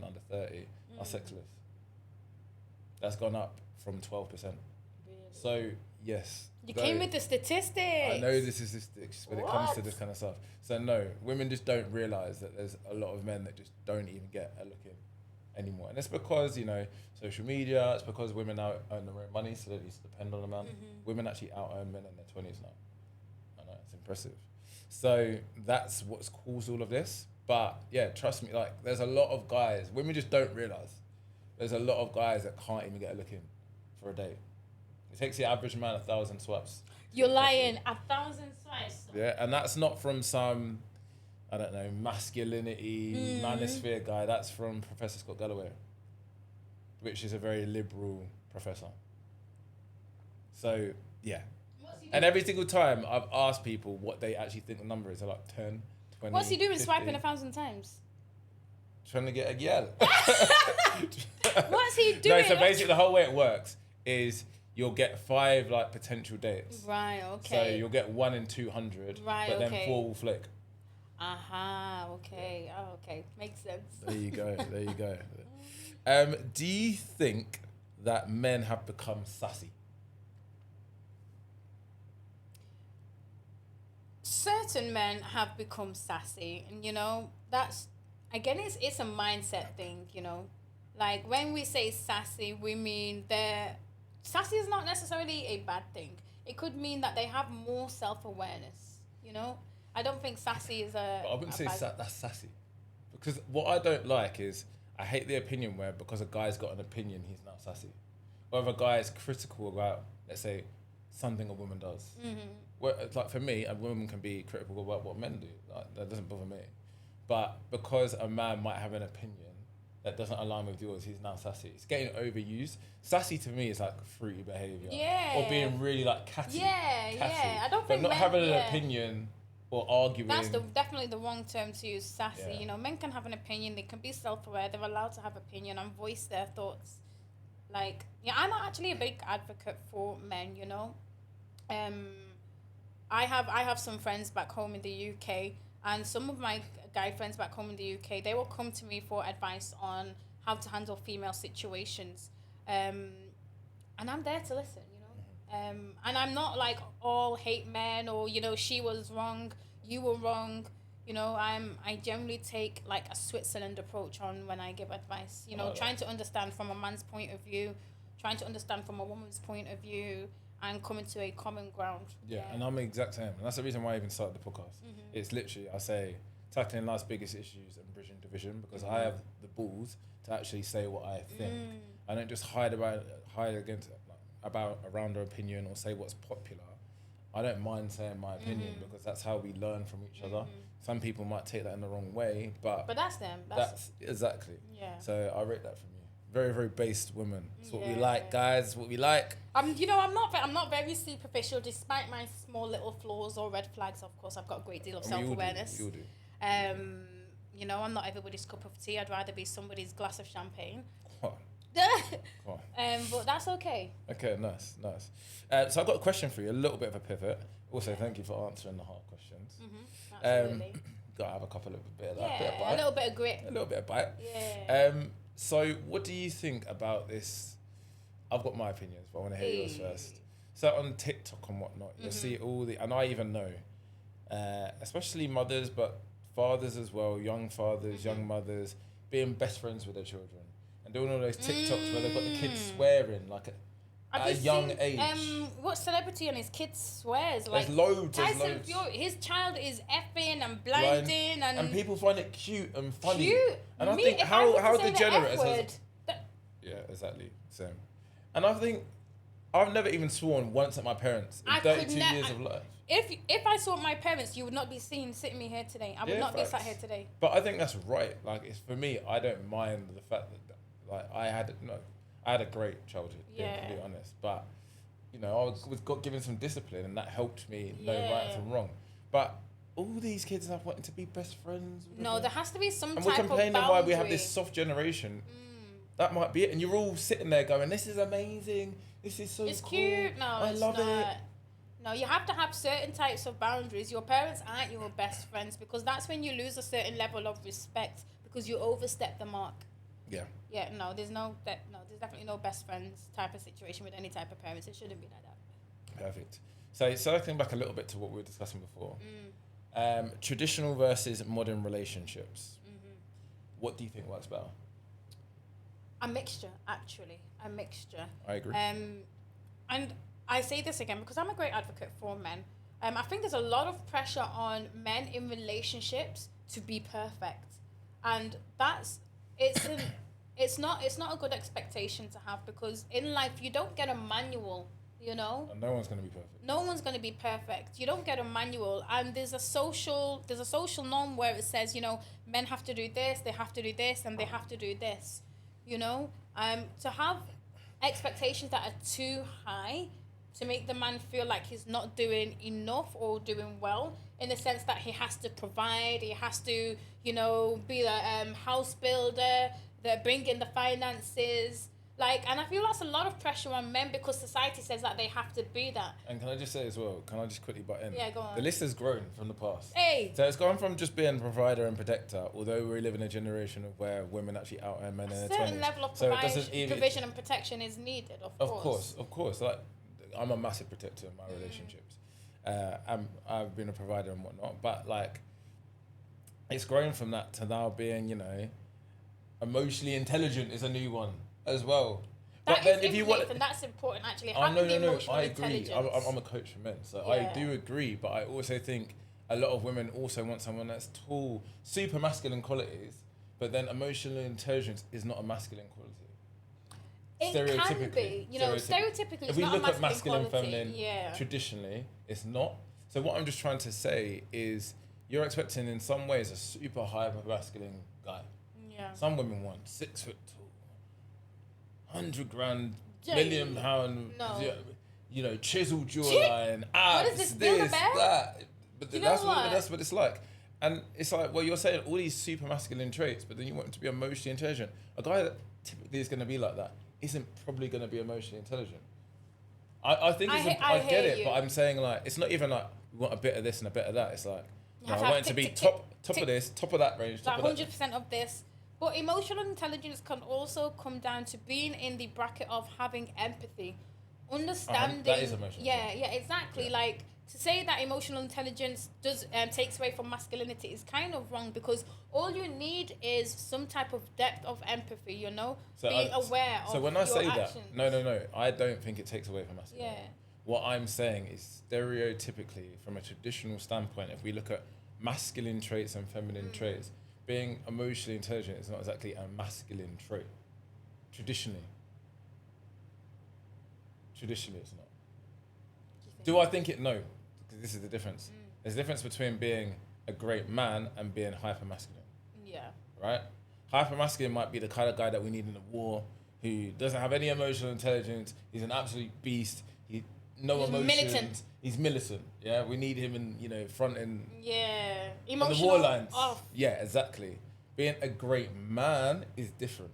under 30 are sexless. That's gone up from 12%. Really? So yes, You came with the statistics. I know the statistics when it comes to this kind of stuff. So no, women just don't realise that there's a lot of men that just don't even get a look in anymore. And it's because, social media, it's because women now earn their own money, so they need to depend on a man. Women actually out-earn men in their 20s now. I know, it's impressive. So that's what's caused all of this. But yeah, trust me, there's a lot of guys, women just don't realise. There's a lot of guys that can't even get a look in for a date. It takes the average man 1,000 swipes. You're lying. 1,000 swipes. Yeah, and that's not from some, I don't know, masculinity, manosphere guy. That's from Professor Scott Galloway, which is a very liberal professor. So, yeah. And every single time I've asked people what they actually think the number is, they're like 10, 20, What's he doing 50. swiping 1,000 times? Trying to get a gal. What's he doing? No, so basically the whole way it works is you'll get 5 like potential dates. Right, okay. So you'll get 1 in 200, Right, but then okay. 4 will flake. Aha, okay. Oh, okay. Makes sense. There you go. There you go. Do you think that men have become sassy? Certain men have become sassy, and you know that's again it's a mindset thing. You know, like when we say sassy, we mean sassy is not necessarily a bad thing. It could mean that they have more self-awareness. You know, I don't think sassy is a. But I wouldn't say bad... that's sassy, because what I don't like is I hate the opinion where because a guy's got an opinion he's now sassy, or if a guy is critical about, let's say, something a woman does. Mm-hmm. Well, it's like for me, a woman can be critical about what men do. Like, that doesn't bother me. But because a man might have an opinion that doesn't align with yours, he's now sassy. It's getting overused. Sassy to me is like fruity behaviour. Yeah. Or being really like catty. Yeah, catty. yeah. I don't but think not men, having an yeah. opinion or arguing. That's definitely the wrong term to use, sassy. Yeah. You know, men can have an opinion. They can be self-aware. They're allowed to have opinion and voice their thoughts. Like, yeah, I'm actually a big advocate for men, you know. I have some friends back home in the UK, and some of my guy friends back home in the UK, they will come to me for advice on how to handle female situations. And I'm there to listen, you know. And I'm not like all hate men or, you know, she was wrong, you were wrong. You know, I generally take like a Switzerland approach on when I give advice, you know, trying to understand from a man's point of view, trying to understand from a woman's point of view, and coming to a common ground. Yeah, and I'm the exact same. And that's the reason why I even started the podcast. Mm-hmm. It's literally, I say, tackling life's biggest issues and bridging division, because I have the balls to actually say what I think. I don't just hide around our opinion or say what's popular. I don't mind saying my opinion because that's how we learn from each other. Some people might take that in the wrong way, but that's them. That's exactly. Yeah. So I rate that from you. Very, very based woman. It's what we like, guys. What we like. You know, I'm not very superficial, despite my small little flaws or red flags. Of course, I've got a great deal of self-awareness. You do. You know, I'm not everybody's cup of tea. I'd rather be somebody's glass of champagne. But that's okay. Okay, nice. So I've got a question for you. A little bit of a pivot. Also, thank you for answering the hard questions. Absolutely. Gotta have a couple of bit of yeah, that, bit of bite. A little bit of grit. A little bit of bite. Yeah. So what do you think about this? I've got my opinions, but I want to hear yours first. So on TikTok and whatnot, you'll see all the, and I even know, especially mothers, but fathers as well, young fathers, young mothers, being best friends with their children and doing all those TikToks where they've got the kids swearing like at a young age. What celebrity and his kids swears? There's Like loads. Tyson Fury, his child is effing and blinding and people find it cute and funny. Cute. And I Me, think if how I was to say the degenerate F is word, yeah, exactly. Same. And I think I've never even sworn once at my parents in 32 years of life. If I saw my parents, you would not be sitting me here today. I would not be sat here today. But I think that's right. Like, it's for me, I don't mind the fact that like I had a great childhood, being completely honest. But you know, I was got given some discipline, and that helped me know right from wrong. But all these kids are wanting to be best friends. No, there has to be some and type we're of complaining boundary. why we have this soft generation. That might be it. And you're all sitting there going, "This is amazing. This is so It's cool. cute. No, I it's love not. it." No, you have to have certain types of boundaries. Your parents aren't your best friends, because that's when you lose a certain level of respect, because you overstep the mark. Yeah. Yeah, no, there's definitely no best friends type of situation with any type of parents. It shouldn't be like that. Perfect. So circling back a little bit to what we were discussing before, traditional versus modern relationships. What do you think works better? A mixture, actually. A mixture. I agree. And I say this again because I'm a great advocate for men. I think there's a lot of pressure on men in relationships to be perfect, and it's not a good expectation to have, because in life you don't get a manual you know. And no one's going to be perfect. No one's going to be perfect. You don't get a manual, and there's a social norm where it says, you know, men have to do this, they have to do this, and they have to do this, you know. To have expectations that are too high to make the man feel like he's not doing enough or doing well, in the sense that he has to provide, he has to, you know, be the house builder, the bring in the finances. Like, and I feel that's a lot of pressure on men because society says that they have to be that. And can I just say as well, can I just quickly butt in? Yeah, go on. The list has grown from the past. Hey! So it's gone from just being a provider and protector, although we live in a generation of where women actually out earn men in their 20s. A certain level of provision and protection is needed, of course. Of course. Like, I'm a massive protector in my relationships. I've been a provider and whatnot, but like, it's grown from that to now being, you know, emotionally intelligent is a new one as well. But then if you want, and that's important actually. No, I agree. I'm a coach for men, so I do agree. But I also think a lot of women also want someone that's tall, super masculine qualities, but then emotional intelligence is not a masculine quality. It can be, you know, stereotypically. If we look at masculine and feminine, yeah, traditionally, it's not. So what I'm just trying to say is, you're expecting in some ways a super hyper masculine guy. Yeah. Some women want 6 foot tall, 100 grand, £1 million, you know, chiseled jawline, abs, what is this that. But that's what it's like. And it's like, well, you're saying all these super masculine traits, but then you want him to be emotionally intelligent. A guy that typically is going to be like that isn't probably going to be emotionally intelligent. I think I get it, but I'm saying, like, it's not even like we want a bit of this and a bit of that. It's like, no, I want it to be top of this, top of that range, like 100% of this. But emotional intelligence can also come down to being in the bracket of having empathy, understanding. That is emotional. Yeah, exactly. Yeah. Like, to say that emotional intelligence takes away from masculinity is kind of wrong, because all you need is some type of depth of empathy, you know, being aware of. So when I say actions. that, no, I don't think it takes away from masculinity. Yeah. What I'm saying is, stereotypically, from a traditional standpoint, if we look at masculine traits and feminine traits, being emotionally intelligent is not exactly a masculine trait. Traditionally, it's not. Do I think it? No, because this is the difference. There's a difference between being a great man and being hyper masculine. Yeah. Right? Hyper masculine might be the kind of guy that we need in a war, who doesn't have any emotional intelligence. He's an absolute beast. He's emotions. Militant. He's militant. Yeah, we need him in, you know, front and emotional, on the war lines. Off. Yeah, exactly. Being a great man is different,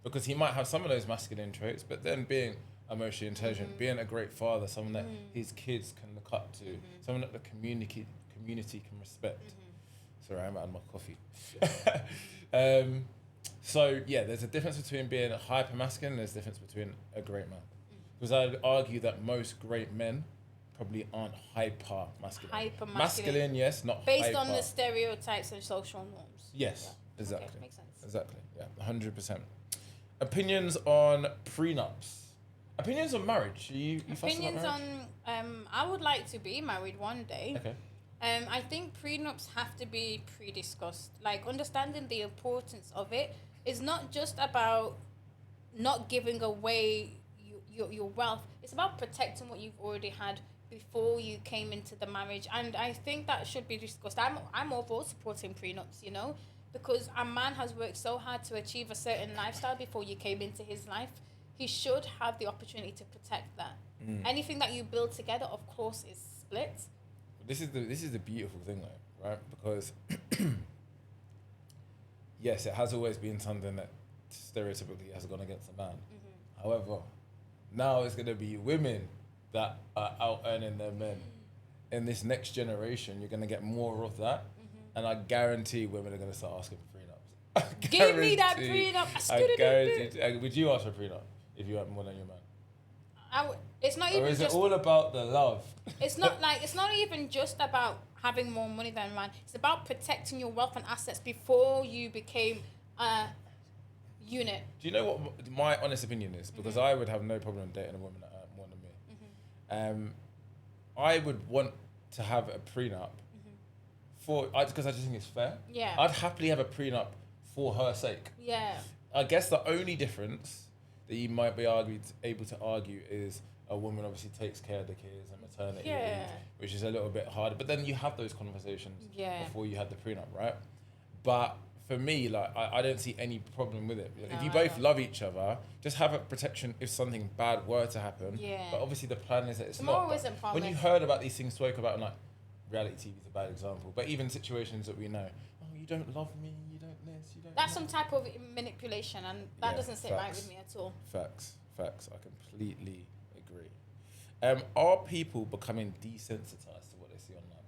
because he might have some of those masculine traits, but then being emotionally intelligent, being a great father, someone that his kids can look up to, someone that the community can respect. Sorry, I'm out of my coffee. So yeah, there's a difference between being a hyper masculine and there's a difference between a great man. Because I'd argue that most great men probably aren't hyper masculine. Hyper masculine, yes, not based hyper. on the stereotypes and social norms. Yes, yeah. exactly. Okay, makes sense. Exactly, yeah, 100%. Opinions on prenups. Opinions on marriage. You Opinions on I would like to be married one day. Okay. I think prenups have to be pre-discussed. Like, understanding the importance of it is not just about not giving away your wealth. It's about protecting what you've already had before you came into the marriage. And I think that should be discussed. I'm all for supporting prenups, you know, because a man has worked so hard to achieve a certain lifestyle before you came into his life. He should have the opportunity to protect that. Anything that you build together, of course, is split. This is the beautiful thing, though, right? Because yes, it has always been something that stereotypically has gone against a man. However, now it's going to be women that are out earning their men. In this next generation, you're going to get more of that, and I guarantee women are going to start asking for prenups. Give me that prenup. I guarantee. Would you ask for a prenup if you had more than your man? It's not even. Or is it all about the love? It's not even just about having more money than a man. It's about protecting your wealth and assets before you became a unit. Do you know what my honest opinion is? Because I would have no problem dating a woman that earned more than me. I would want to have a prenup because I just think it's fair. Yeah. I'd happily have a prenup for her sake. Yeah. I guess the only difference that you might be able to argue is a woman obviously takes care of the kids and maternity leave, which is a little bit harder. But then you have those conversations before you had the prenup, right? But for me, like, I don't see any problem with it. If you both love each other, just have a protection if something bad were to happen. Yeah. But obviously the plan is that it's Tomorrow not. isn't promised. When you heard about these things spoke about, like, reality TV is a bad example, but even situations that we know, oh, you don't love me, you don't this, you don't That's that. some type of manipulation, and that doesn't sit right with me at all. Facts. I completely agree. Are people becoming desensitized to what they see online?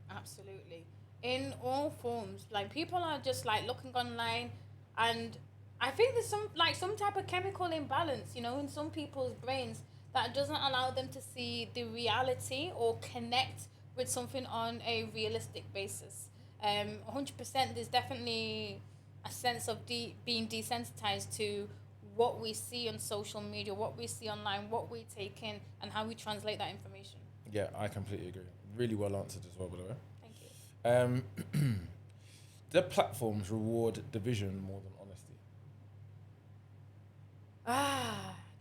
Absolutely. In all forms. Like, people are just like looking online, and I think there's some type of chemical imbalance, in some people's brains that doesn't allow them to see the reality or connect with something on a realistic basis. 100% there's definitely a sense of being desensitized to what we see on social media, what we see online, what we take in, and how we translate that information. Yeah, I completely agree. Really well answered as well, by the way. Thank you. Do platforms reward division more than honesty?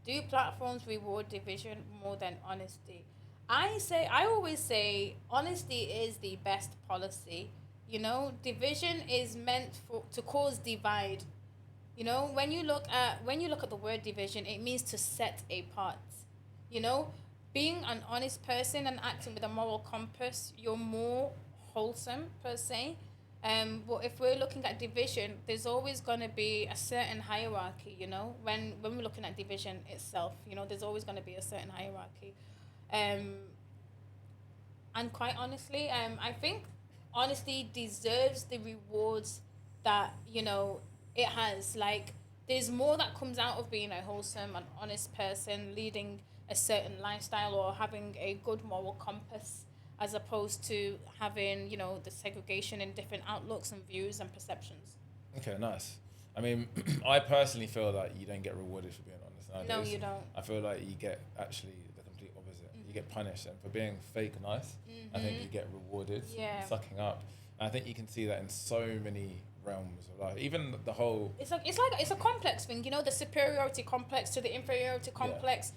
Do platforms reward division more than honesty? I always say honesty is the best policy. Division is meant to cause divide. When you look at the word division, it means to set apart. Being an honest person and acting with a moral compass, you're more wholesome per se. But if we're looking at division, there's always going to be a certain hierarchy. When we're looking at division itself, there's always going to be a certain hierarchy. And quite honestly, I think honesty deserves the rewards that it has. Like, there's more that comes out of being a wholesome and honest person, leading a certain lifestyle or having a good moral compass, as opposed to having the segregation in different outlooks and views and perceptions. Okay, nice. I mean, I personally feel like you don't get rewarded for being honest nowadays. No, you don't. I feel like you get actually the complete opposite. You get punished, and for being fake nice, I think you get rewarded, sucking up. And I think you can see that in so many realms of life. Even the whole... It's a complex thing, the superiority complex to the inferiority complex.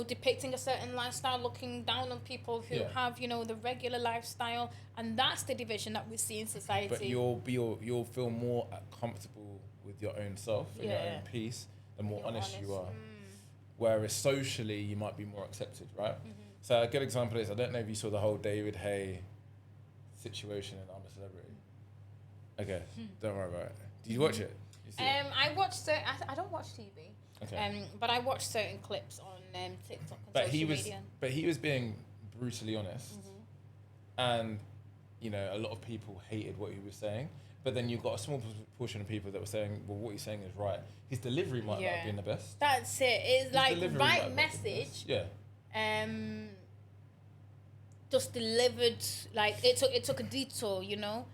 Depicting a certain lifestyle, looking down on people who have, the regular lifestyle, and that's the division that we see in society. But you'll feel more comfortable with your own self and your own peace, the more honest you are. Whereas socially, you might be more accepted, right? So a good example is, I don't know if you saw the whole David Hay situation in I'm a Celebrity. Okay, don't worry about it. Did you watch it? I watched I don't watch TV. Okay. But I watched certain clips on TikTok and social media. But he was being brutally honest, and a lot of people hated what he was saying. But then you've got a small portion of people that were saying, well, what he's saying is right. His delivery might not have been the best. That's it. It's like right message. Yeah. Just delivered, like it took a detour,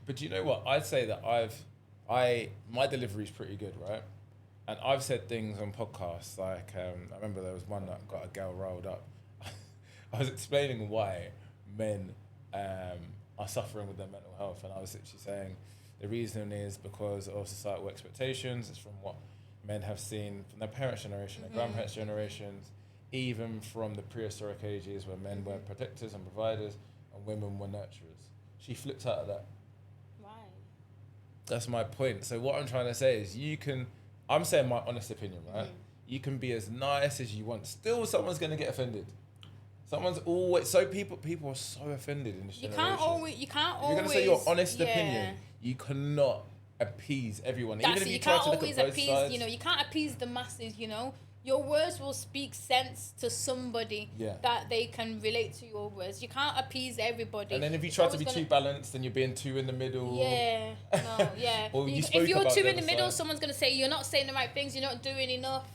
But do you know what? I'd say that my delivery's pretty good, right? And I've said things on podcasts like, I remember there was one that got a girl riled up. I was explaining why men are suffering with their mental health, and I was actually saying the reason is because of societal expectations. It's from what men have seen from their parents' generation, their grandparents' generations, even from the prehistoric ages where men were protectors and providers and women were nurturers. She flipped out of that. Why? That's my point. So what I'm trying to say is I'm saying my honest opinion, right? You can be as nice as you want. Still, someone's going to get offended. Someone's always... So people are so offended in this generation. You can't always... If you're going to say your honest opinion, you cannot appease everyone. Even if you try to look at both sides. You can't appease the masses, Your words will speak sense to somebody that they can relate to your words. You can't appease everybody. And then if you try to be too balanced, then you're being too in the middle. Yeah, no, yeah. Or if you're too in the middle, someone's going to say you're not saying the right things, you're not doing enough.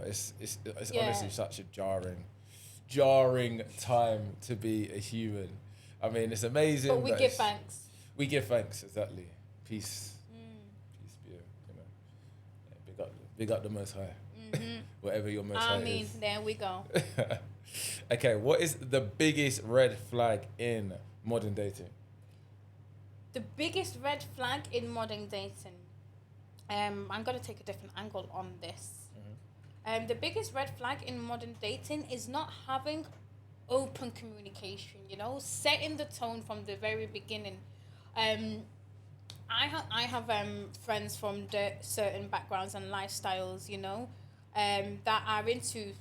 It's honestly such a jarring time to be a human. I mean, it's amazing. But we give thanks. We give thanks, exactly. Peace. Peace be, big up the Most High. Whatever your Most High is. There we go. Okay, what is the biggest red flag in modern dating? The biggest red flag in modern dating. I'm gonna take a different angle on this. The biggest red flag in modern dating is not having open communication. You know, setting the tone from the very beginning. Um, I have friends from certain backgrounds and lifestyles. You know, that are into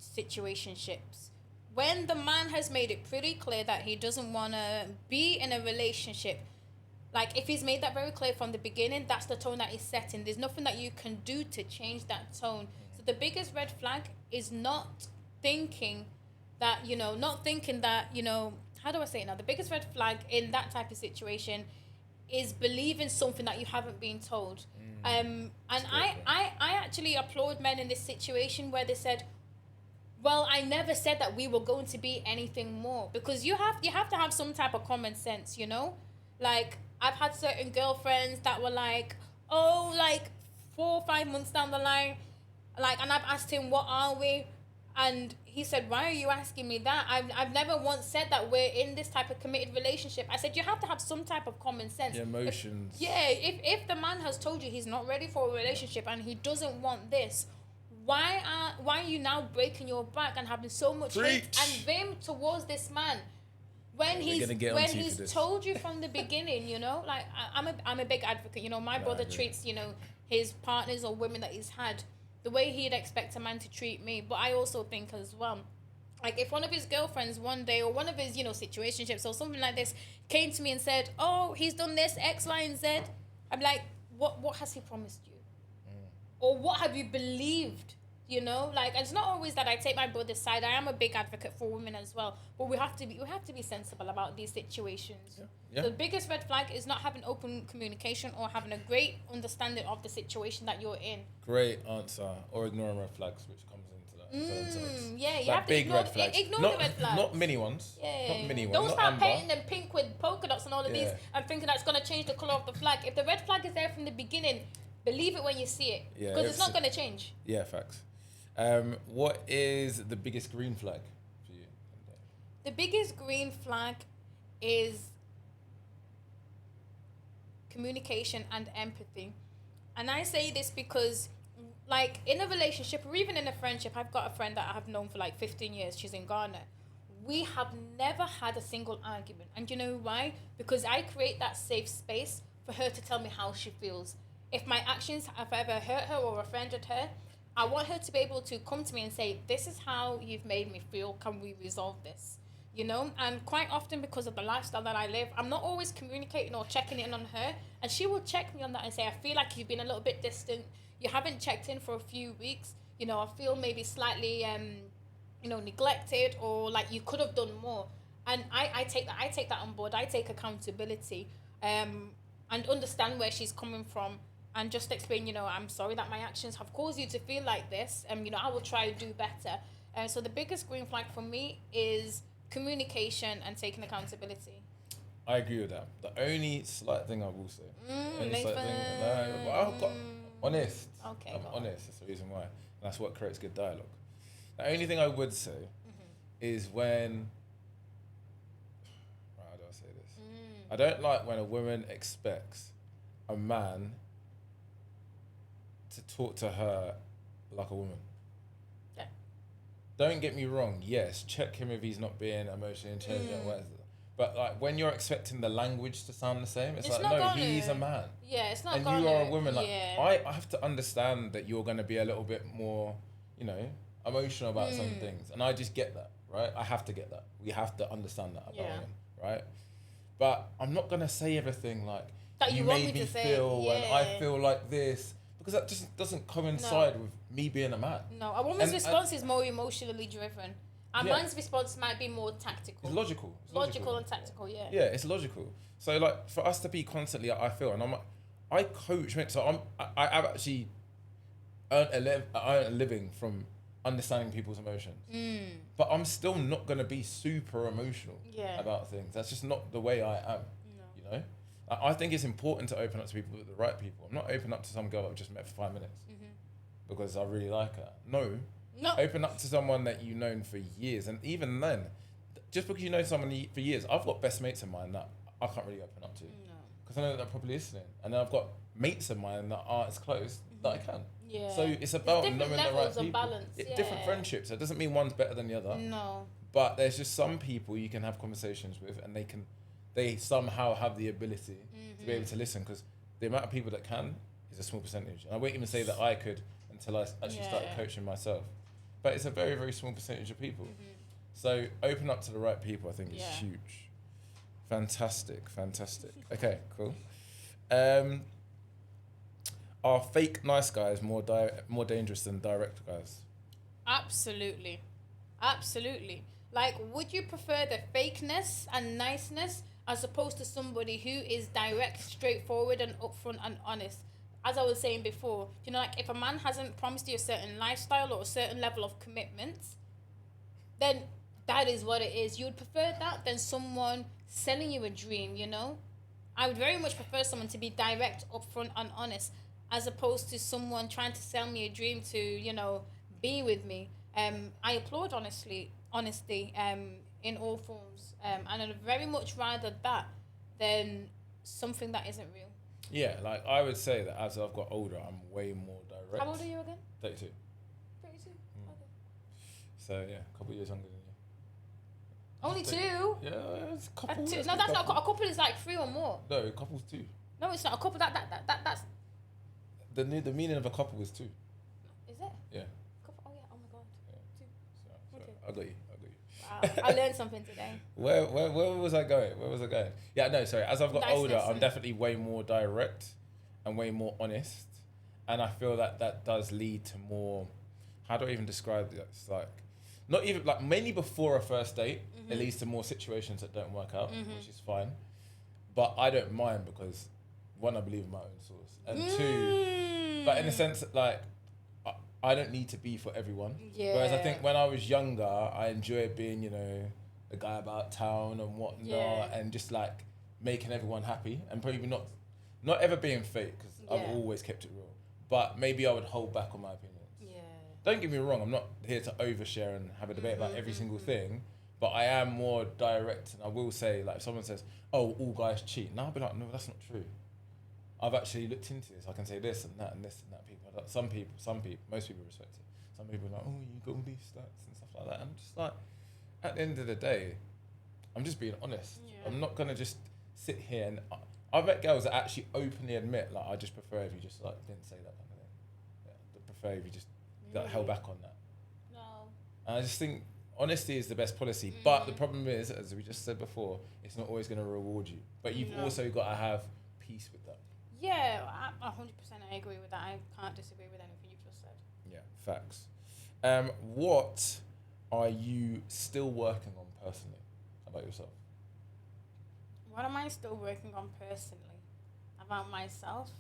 situationships. When the man has made it pretty clear that he doesn't want to be in a relationship, like if he's made that very clear from the beginning, that's the tone that he's setting. There's nothing that you can do to change that tone. So the biggest red flag is not thinking not thinking that, how do I say it now? The biggest red flag in that type of situation is believing something that you haven't been told. And I actually applaud men in this situation where they said, well, I never said that we were going to be anything more, because you have to have some type of common sense, Like I've had certain girlfriends that were like, oh, like 4 or 5 months down the line, like, and I've asked him, what are we? And he said, why are you asking me that? I've never once said that we're in this type of committed relationship. I said, you have to have some type of common sense. The emotions. If the man has told you he's not ready for a relationship and he doesn't want this, why are you now breaking your back and having so much hate and vim towards this man when he's told you from the beginning? Like I'm a big advocate. My brother treats his partners or women that he's had the way he'd expect a man to treat me. But I also think as well, like if one of his girlfriends one day, or one of his situationships or something like this, came to me and said, oh, he's done this X, Y, and Z, I'm like, what has he promised you? Or what have you believed? Like, it's not always that I take my brother's side. I am a big advocate for women as well, but we have to be sensible about these situations. Yeah. The biggest red flag is not having open communication or having a great understanding of the situation that you're in. Great answer. Or ignoring red flags, which comes into that. Yeah, you like have to big ignore red flags. Ignore the red flags. Not mini ones. Yeah. Not mini ones. Don't not start amber. painting them pink with polka dots and all of these and thinking that's going to change the colour of the flag. If the red flag is there from the beginning, believe it when you see it. Because it's not going to change. Yeah, facts. What is the biggest green flag for you? The biggest green flag is communication and empathy. And I say this because, like, in a relationship or even in a friendship, I've got a friend that I have known for like 15 years. She's in Ghana. We have never had a single argument. And you know why? Because I create that safe space for her to tell me how she feels. If my actions have ever hurt her or offended her, I want her to be able to come to me and say, this is how you've made me feel. Can we resolve this? And quite often, because of the lifestyle that I live, I'm not always communicating or checking in on her. And she will check me on that and say, I feel like you've been a little bit distant. You haven't checked in for a few weeks. I feel maybe slightly, neglected, or like you could have done more. And I take that on board. I take accountability and understand where she's coming from. And just explain, I'm sorry that my actions have caused you to feel like this. I will try to do better. So the biggest green flag for me is communication and taking accountability. I agree with that. The only slight thing I will say. Honest. Okay. I'm honest. That's the reason why. And that's what creates good dialogue. The only thing I would say is when... How do I say this? I don't like when a woman expects a man to talk to her like a woman. Yeah. Don't get me wrong. Yes, check him if he's not being emotionally intelligent. But like when you're expecting the language to sound the same, it's like, no, he's a man. Yeah, it's not. And you are a woman. Like I have to understand that you're going to be a little bit more, emotional about some things, and I just get that, right? I have to get that. We have to understand that about women, right? But I'm not going to say everything like that you made me feel, and I feel like this. Because that just doesn't coincide with me being a man. No, a woman's response is more emotionally driven. A man's response might be more tactical. It's logical. Logical and tactical, yeah. Yeah, it's logical. So, like, for us to be constantly, I feel, and I coach, so I've actually earned a living from understanding people's emotions. But I'm still not going to be super emotional about things. That's just not the way I am, I think it's important to open up to people, the right people. I'm not open up to some girl I've just met for 5 minutes because I really like her. No. Open up to someone that you've known for years. And even then, just because you know someone for years, I've got best mates of mine that I can't really open up to. because I know that they're probably listening. And then I've got mates of mine that aren't as close that I can. Yeah. So it's about knowing the right levels people. of balance. Different friendships. It doesn't mean one's better than the other. No. But there's just some people you can have conversations with, and they somehow have the ability to be able to listen, because the amount of people that can is a small percentage. And I won't even say that I could until I actually started coaching myself. But it's a very, very small percentage of people. So open up to the right people, I think, is huge. Fantastic. Okay, cool. Are fake nice guys more dangerous than direct guys? Absolutely. Like, would you prefer the fakeness and niceness as opposed to somebody who is direct, straightforward, and upfront and honest? As I was saying before, you know, like if a man hasn't promised you a certain lifestyle or a certain level of commitment, then that is what it is. You would prefer that than someone selling you a dream, you know? I would very much prefer someone to be direct, upfront, and honest, as opposed to someone trying to sell me a dream to, you know, be with me. I applaud honesty in all forms. And I'd very much rather that than something that isn't real. Yeah, like I would say that as I've got older, I'm way more direct. How old are you again? 32. 32? Okay. So yeah, a couple of years younger than you. Only 2? Yeah, it's a couple. No, that's not a couple. Is like 3 or more. No, a couple's 2. No, it's not a couple. That's. The meaning of a couple is 2. Is it? Yeah. Couple. Oh yeah. Oh my god. Yeah. 2. So Okay. I got you. Wow, I learned something today. Where was I going? Yeah, no, sorry. As I've got older, I'm definitely way more direct and way more honest, and I feel that does lead to more. How do I even describe it? It's like, not even like mainly before a first date, it leads to more situations that don't work out, which is fine. But I don't mind because, one, I believe in my own source, and 2, but in a sense, like, I don't need to be for everyone. Yeah. Whereas I think when I was younger, I enjoyed being, you know, a guy about town and whatnot, and just like making everyone happy, and probably not ever being fake, because I've always kept it real. But maybe I would hold back on my opinions. Yeah. Don't get me wrong, I'm not here to overshare and have a debate about every single thing, but I am more direct, and I will say, like, if someone says, "Oh, all guys cheat," now I'll be like, "No, that's not true. I've actually looked into this. I can say this and that and this and that." Some people, most people respect it. Some people are like, "Oh, you got all these stats and stuff like that." And I'm just like, at the end of the day, I'm just being honest. Yeah. I'm not gonna just sit here and I've met girls that actually openly admit, like, I just prefer if you just like didn't say that kind of thing. Yeah, I prefer if you just held back on that. No. And I just think honesty is the best policy. But the problem is, as we just said before, it's not always gonna reward you. But you've also got to have peace with that. Yeah, 100% I agree with that. I can't disagree with anything you've just said. Yeah, facts. What are you still working on personally about yourself? What am I still working on personally about myself?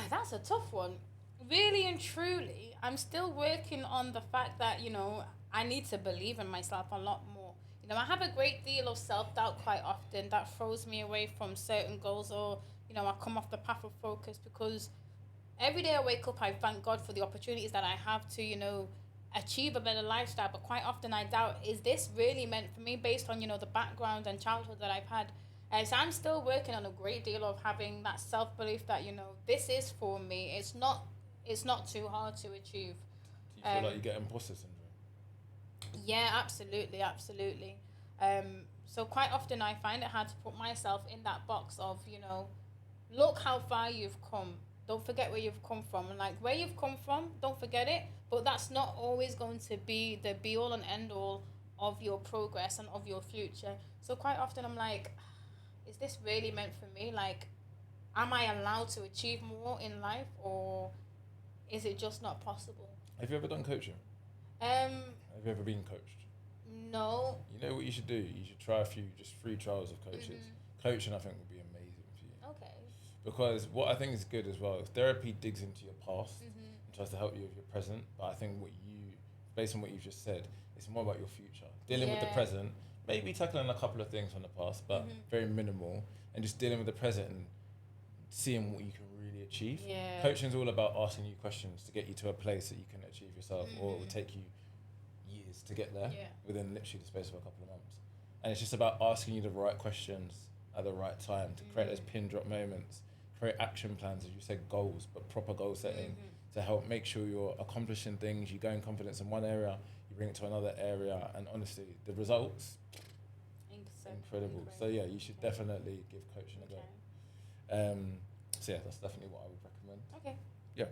That's a tough one. Really and truly, I'm still working on the fact that, you know, I need to believe in myself a lot more. You know, I have a great deal of self-doubt quite often that throws me away from certain goals, or, you know, I come off the path of focus, because every day I wake up, I thank God for the opportunities that I have to, you know, achieve a better lifestyle. But quite often I doubt, is this really meant for me based on, you know, the background and childhood that I've had? So I'm still working on a great deal of having that self-belief that, you know, this is for me. It's not too hard to achieve. Do you feel like you get imposter syndrome? Yeah, absolutely. So quite often I find it hard to put myself in that box of, you know, look how far you've come. Don't forget where you've come from. And like, where you've come from, don't forget it. But that's not always going to be the be all and end all of your progress and of your future. So quite often I'm like, is this really meant for me? Like, am I allowed to achieve more in life, or is it just not possible? Have you ever done coaching? Have you ever been coached? No. You know what you should do? You should try just free trials of coaches. Coaching, I think, would be amazing for you. Okay. Because what I think is good as well, therapy digs into your past and tries to help you with your present. But I think based on what you've just said, it's more about your future. Dealing with the present, maybe tackling a couple of things from the past, but very minimal, and just dealing with the present and seeing what you can really achieve. Yeah. Coaching is all about asking you questions to get you to a place that you can achieve yourself, or it will take you years to get there within literally the space of a couple of months. And it's just about asking you the right questions at the right time to create those pin drop moments, create action plans, as you said, goals, but proper goal setting to help make sure you're accomplishing things. You go in confidence in one area, you bring it to another area, and honestly, the results, incredible. So yeah, you should definitely give coaching a go. So yeah, that's definitely what I would recommend. Okay. Yeah.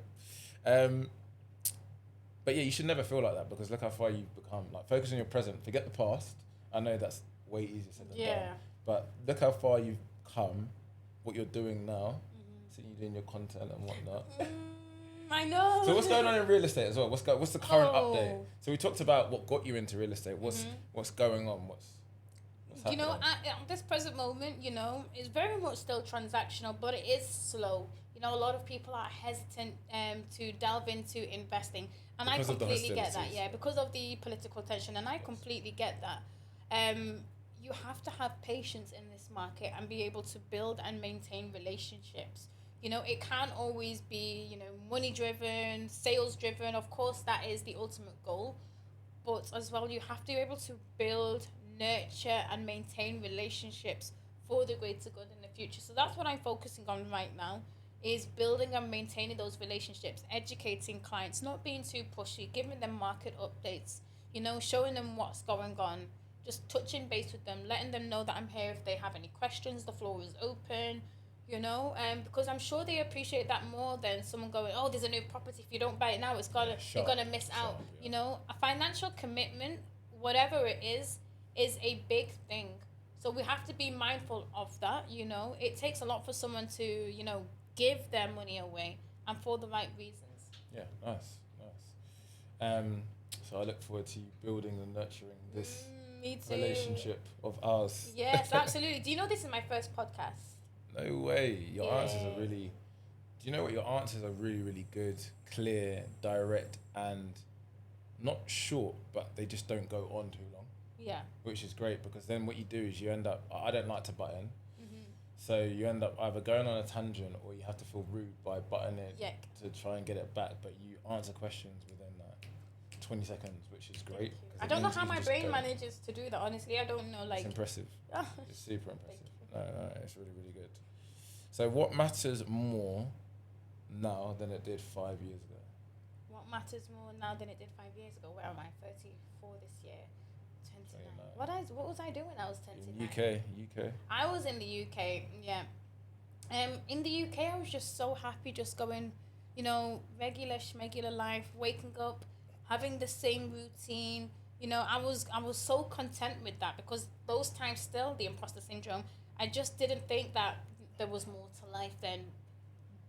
But yeah, you should never feel like that, because look how far you've become. Like, focus on your present, forget the past. I know that's way easier said than done. But look how far you've come, what you're doing now, so you're doing your content and whatnot. I know. So what's going on in real estate as well? What's the current update? So we talked about what got you into real estate. What's going on? What's you know, at this present moment, you know, it's very much still transactional, but it is slow. You know, a lot of people are hesitant to delve into investing, and because I completely get that. Yeah, because of the political tension, and I completely get that. You have to have patience in this market and be able to build and maintain relationships. You know, it can't always be, you know, money driven, sales driven. Of course, that is the ultimate goal, but as well, you have to be able to build, nurture, and maintain relationships for the greater good in the future. So that's what I'm focusing on right now, is building and maintaining those relationships, educating clients, not being too pushy, giving them market updates, you know, showing them what's going on, just touching base with them, letting them know that I'm here if they have any questions. The floor is open, you know, because I'm sure they appreciate that more than someone going, oh, there's a new property, if you don't buy it now, you're gonna miss out. You know, a financial commitment, whatever it is a big thing. So we have to be mindful of that. You know, it takes a lot for someone to, you know, give their money away, and for the right reasons. Yeah, nice. So I look forward to you building and nurturing this relationship of ours. Yes, absolutely. Do you know this is my first podcast? No way. Your answers are really... Do you know what? Your answers are really, really good, clear, direct, and not short, but they just don't go on too long. Yeah. Which is great, because then what you do is you end up... I don't like to butt in. So you end up either going on a tangent, or you have to feel rude by butting it to try and get it back. But you answer questions within like 20 seconds, which is great. I don't know how my brain manages to do that, honestly. I don't know. Like, it's impressive. It's super impressive. No, it's really, really good. So what matters more now than it did 5 years ago? What matters more now than it did 5 years ago? Where am I? 34 this year. 29. What was I doing when I was 29? UK. I was in the UK, yeah. In the UK, I was just so happy, just going, you know, regular schmegular life, waking up, having the same routine. You know, I was so content with that, because those times still, the imposter syndrome, I just didn't think that there was more to life than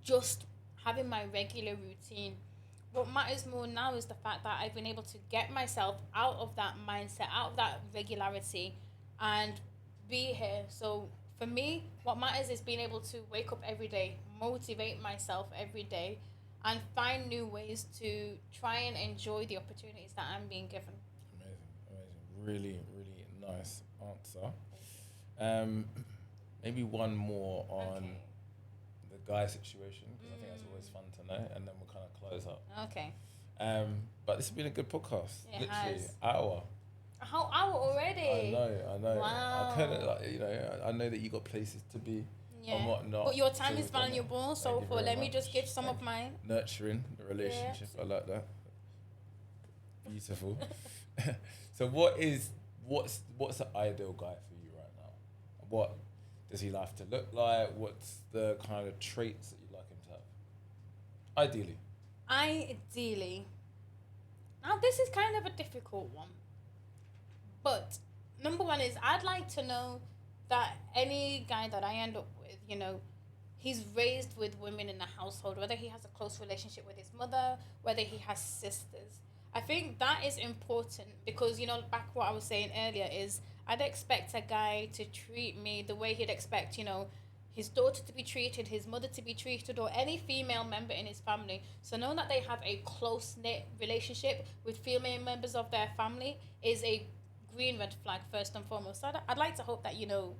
just having my regular routine. What matters more now is the fact that I've been able to get myself out of that mindset, out of that regularity, and be here. So for me, what matters is being able to wake up every day, motivate myself every day, and find new ways to try and enjoy the opportunities that I'm being given. Amazing. Really, really nice answer. Maybe one more on the guy situation, because I think that's always fun to know, and then we'll kind of close up. Okay. But this has been a good podcast. It literally has. Hour. A whole hour already? I know. Wow. I kind of like, you know, I know that you got places to be and whatnot. But your time is valuable, so let me just give some of mine. Nurturing the relationship. I like that. Beautiful. So what's the ideal guy for you right now? What does he like to look like? What's the kind of traits that you'd like him to have? Ideally. Now, this is kind of a difficult one. But number one is, I'd like to know that any guy that I end up with, you know, he's raised with women in the household, whether he has a close relationship with his mother, whether he has sisters. I think that is important, because, you know, back what I was saying earlier is, I'd expect a guy to treat me the way he'd expect, you know, his daughter to be treated, his mother to be treated, or any female member in his family. So knowing that they have a close-knit relationship with female members of their family is a green red flag, first and foremost. So I'd like to hope that, you know,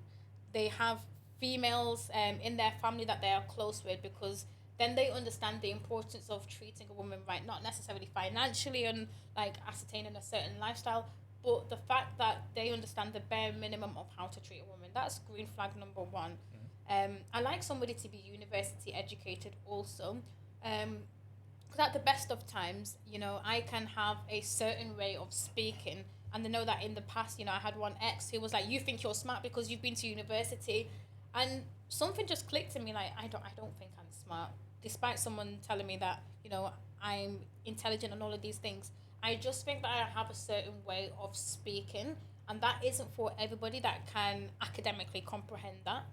they have females in their family that they are close with, because then they understand the importance of treating a woman right, not necessarily financially and like ascertaining a certain lifestyle, but the fact that they understand the bare minimum of how to treat a woman, that's green flag number one. I like somebody to be university educated also. Because at the best of times, you know, I can have a certain way of speaking, and they know that in the past, you know, I had one ex who was like, "You think you're smart because you've been to university," and something just clicked in me. Like, I don't think I'm smart, despite someone telling me that, you know, I'm intelligent and all of these things. I just think that I have a certain way of speaking, and that isn't for everybody that can academically comprehend that.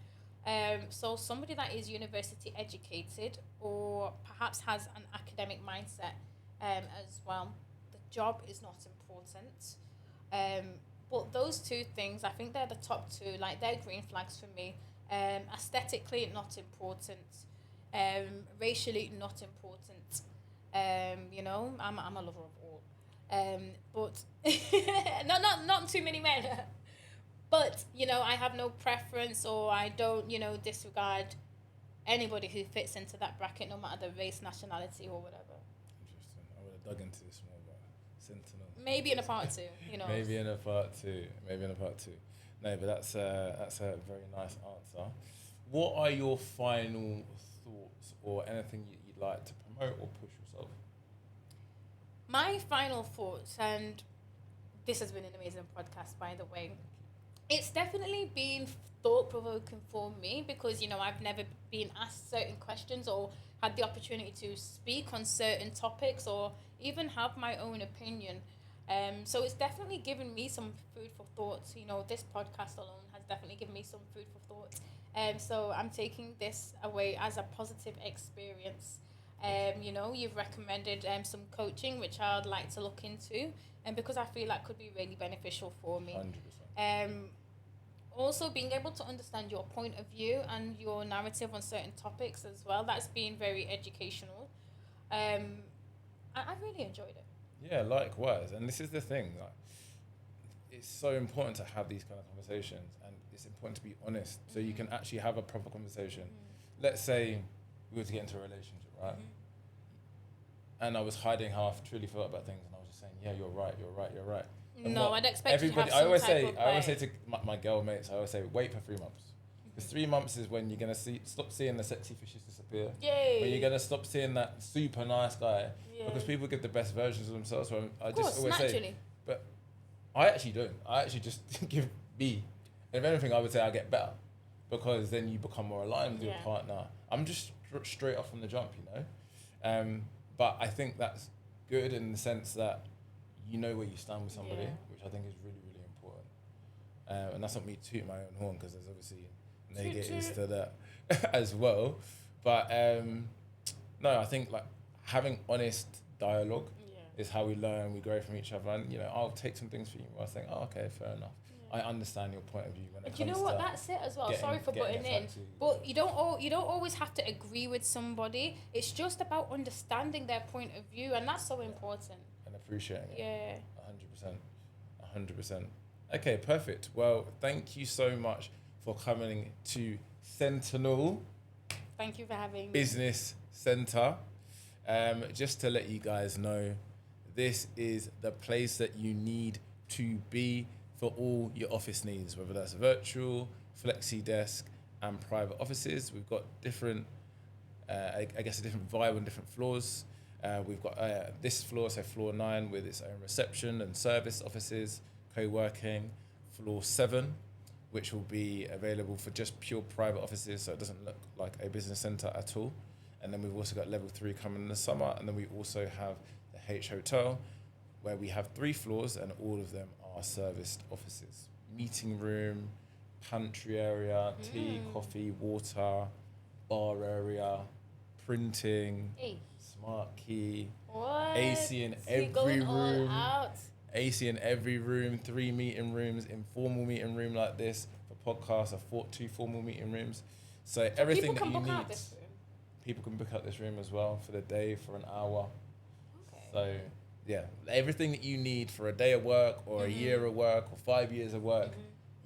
So somebody that is university educated or perhaps has an academic mindset as well. The job is not important. But those two things, I think they're the top two. Like, they're green flags for me. Aesthetically, not important. Racially, not important. You know, I'm a lover of all. But not too many men. But, you know, I have no preference, or I don't, you know, disregard anybody who fits into that bracket, no matter the race, nationality, or whatever. Interesting. I would have dug into this more, but Sentinel. Maybe in a part two, you know. Maybe in a part two. No, but that's a very nice answer. What are your final thoughts, or anything you'd like to promote or push yourself? My final thoughts, and this has been an amazing podcast, by the way. It's definitely been thought provoking for me because, you know, I've never been asked certain questions or had the opportunity to speak on certain topics or even have my own opinion. So it's definitely given me some food for thought. You know, this podcast alone has definitely given me some food for thought. So I'm taking this away as a positive experience. You know, you've recommended some coaching, which I'd like to look into, and because I feel that could be really beneficial for me. 100%. Also being able to understand your point of view and your narrative on certain topics as well. That's been very educational. I've really enjoyed it. Yeah, likewise. And this is the thing, like, it's so important to have these kind of conversations, and it's important to be honest so you can actually have a proper conversation. Let's say we were to get into a relationship, right? And I was hiding how I truly felt about things, and I was just saying, yeah, you're right. And No, I'd expect you to have I some always type say, of I always say way. to my girl mates, I always say, wait for 3 months. Because 3 months is when you're gonna stop seeing the sexy fishes disappear. Yay. When you're gonna stop seeing that super nice guy. Yeah. Because people give the best versions of themselves. So I Of course, just always naturally. say, but I actually don't. I actually just give me. And if anything, I would say I get better, because then you become more aligned with your Yeah. partner. I'm just straight off from the jump, you know. But I think that's good in the sense that you know where you stand with somebody, Yeah. which I think is really, really important. And that's not me tooting my own horn, because there's obviously negatives to that as well. But no, I think like having honest dialogue is how we learn, we grow from each other. And, you know, I'll take some things from you where I think, oh, okay, fair enough. I understand your point of view when it comes to... Do you know what? That's it as well. Sorry for butting in. But you don't always have to agree with somebody. It's just about understanding their point of view, and that's so important. And appreciating it. Yeah. 100%. Okay, perfect. Well, thank you so much for coming to Sentinel Thank you for having me. Business Centre. Just to let you guys know, this is the place that you need to be for all your office needs, whether that's virtual, flexi desk, and private offices. We've got different, a different vibe on different floors. We've got this floor, so floor 9, with its own reception and service offices, co-working. Floor 7, which will be available for just pure private offices, so it doesn't look like a business centre at all. And then we've also got level 3 coming in the summer. And then we also have the H Hotel, where we have 3 floors, and all of them are serviced offices. Meeting room, pantry area, tea, coffee, water, bar area, printing, smart key, What? AC in You're every going all room. out. AC in every room, 3 meeting rooms, informal meeting room like this for podcasts, 2 formal meeting rooms. So everything that you People can book out need. this room. People can book out this room as well for the day, for an hour. Okay. So yeah, everything that you need for a day of work or a year of work or 5 years of work,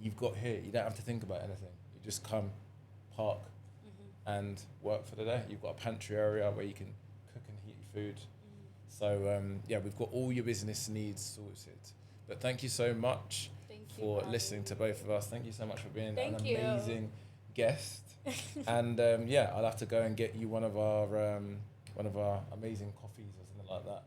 you've got here. You don't have to think about anything. You just come, park, and work for the day. You've got a pantry area where you can cook and heat your food. So yeah, we've got all your business needs sorted. But thank you so much for Harry. listening to both of us. Thank you so much for being Thank an you. amazing guest. And yeah, I'll have to go and get you one of our amazing coffees or something like that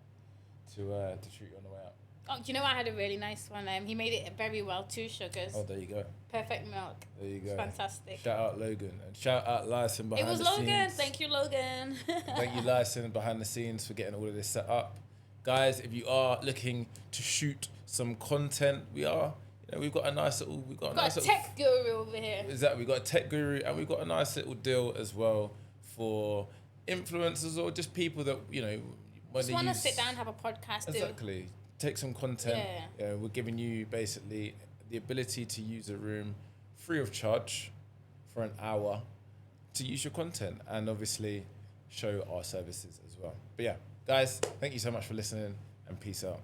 to treat you on the way out. Oh, do you know I had a really nice one? He made it very well, 2 sugars. Oh, there you go. Perfect milk. There you go. It's fantastic. Shout out Logan and shout out Lyson behind the scenes. It was Logan. Thank you, Logan. Thank you, Lyson, behind the scenes for getting all of this set up. Guys, if you are looking to shoot some content, we've got a nice little, tech guru over here. Exactly, we've got a tech guru, and we've got a nice little deal as well for influencers or just people that just want to sit down and have a podcast. Exactly, take some content. Yeah. We're giving you basically the ability to use a room free of charge for an hour to use your content and obviously show our services as well. But yeah, guys, thank you so much for listening and peace out.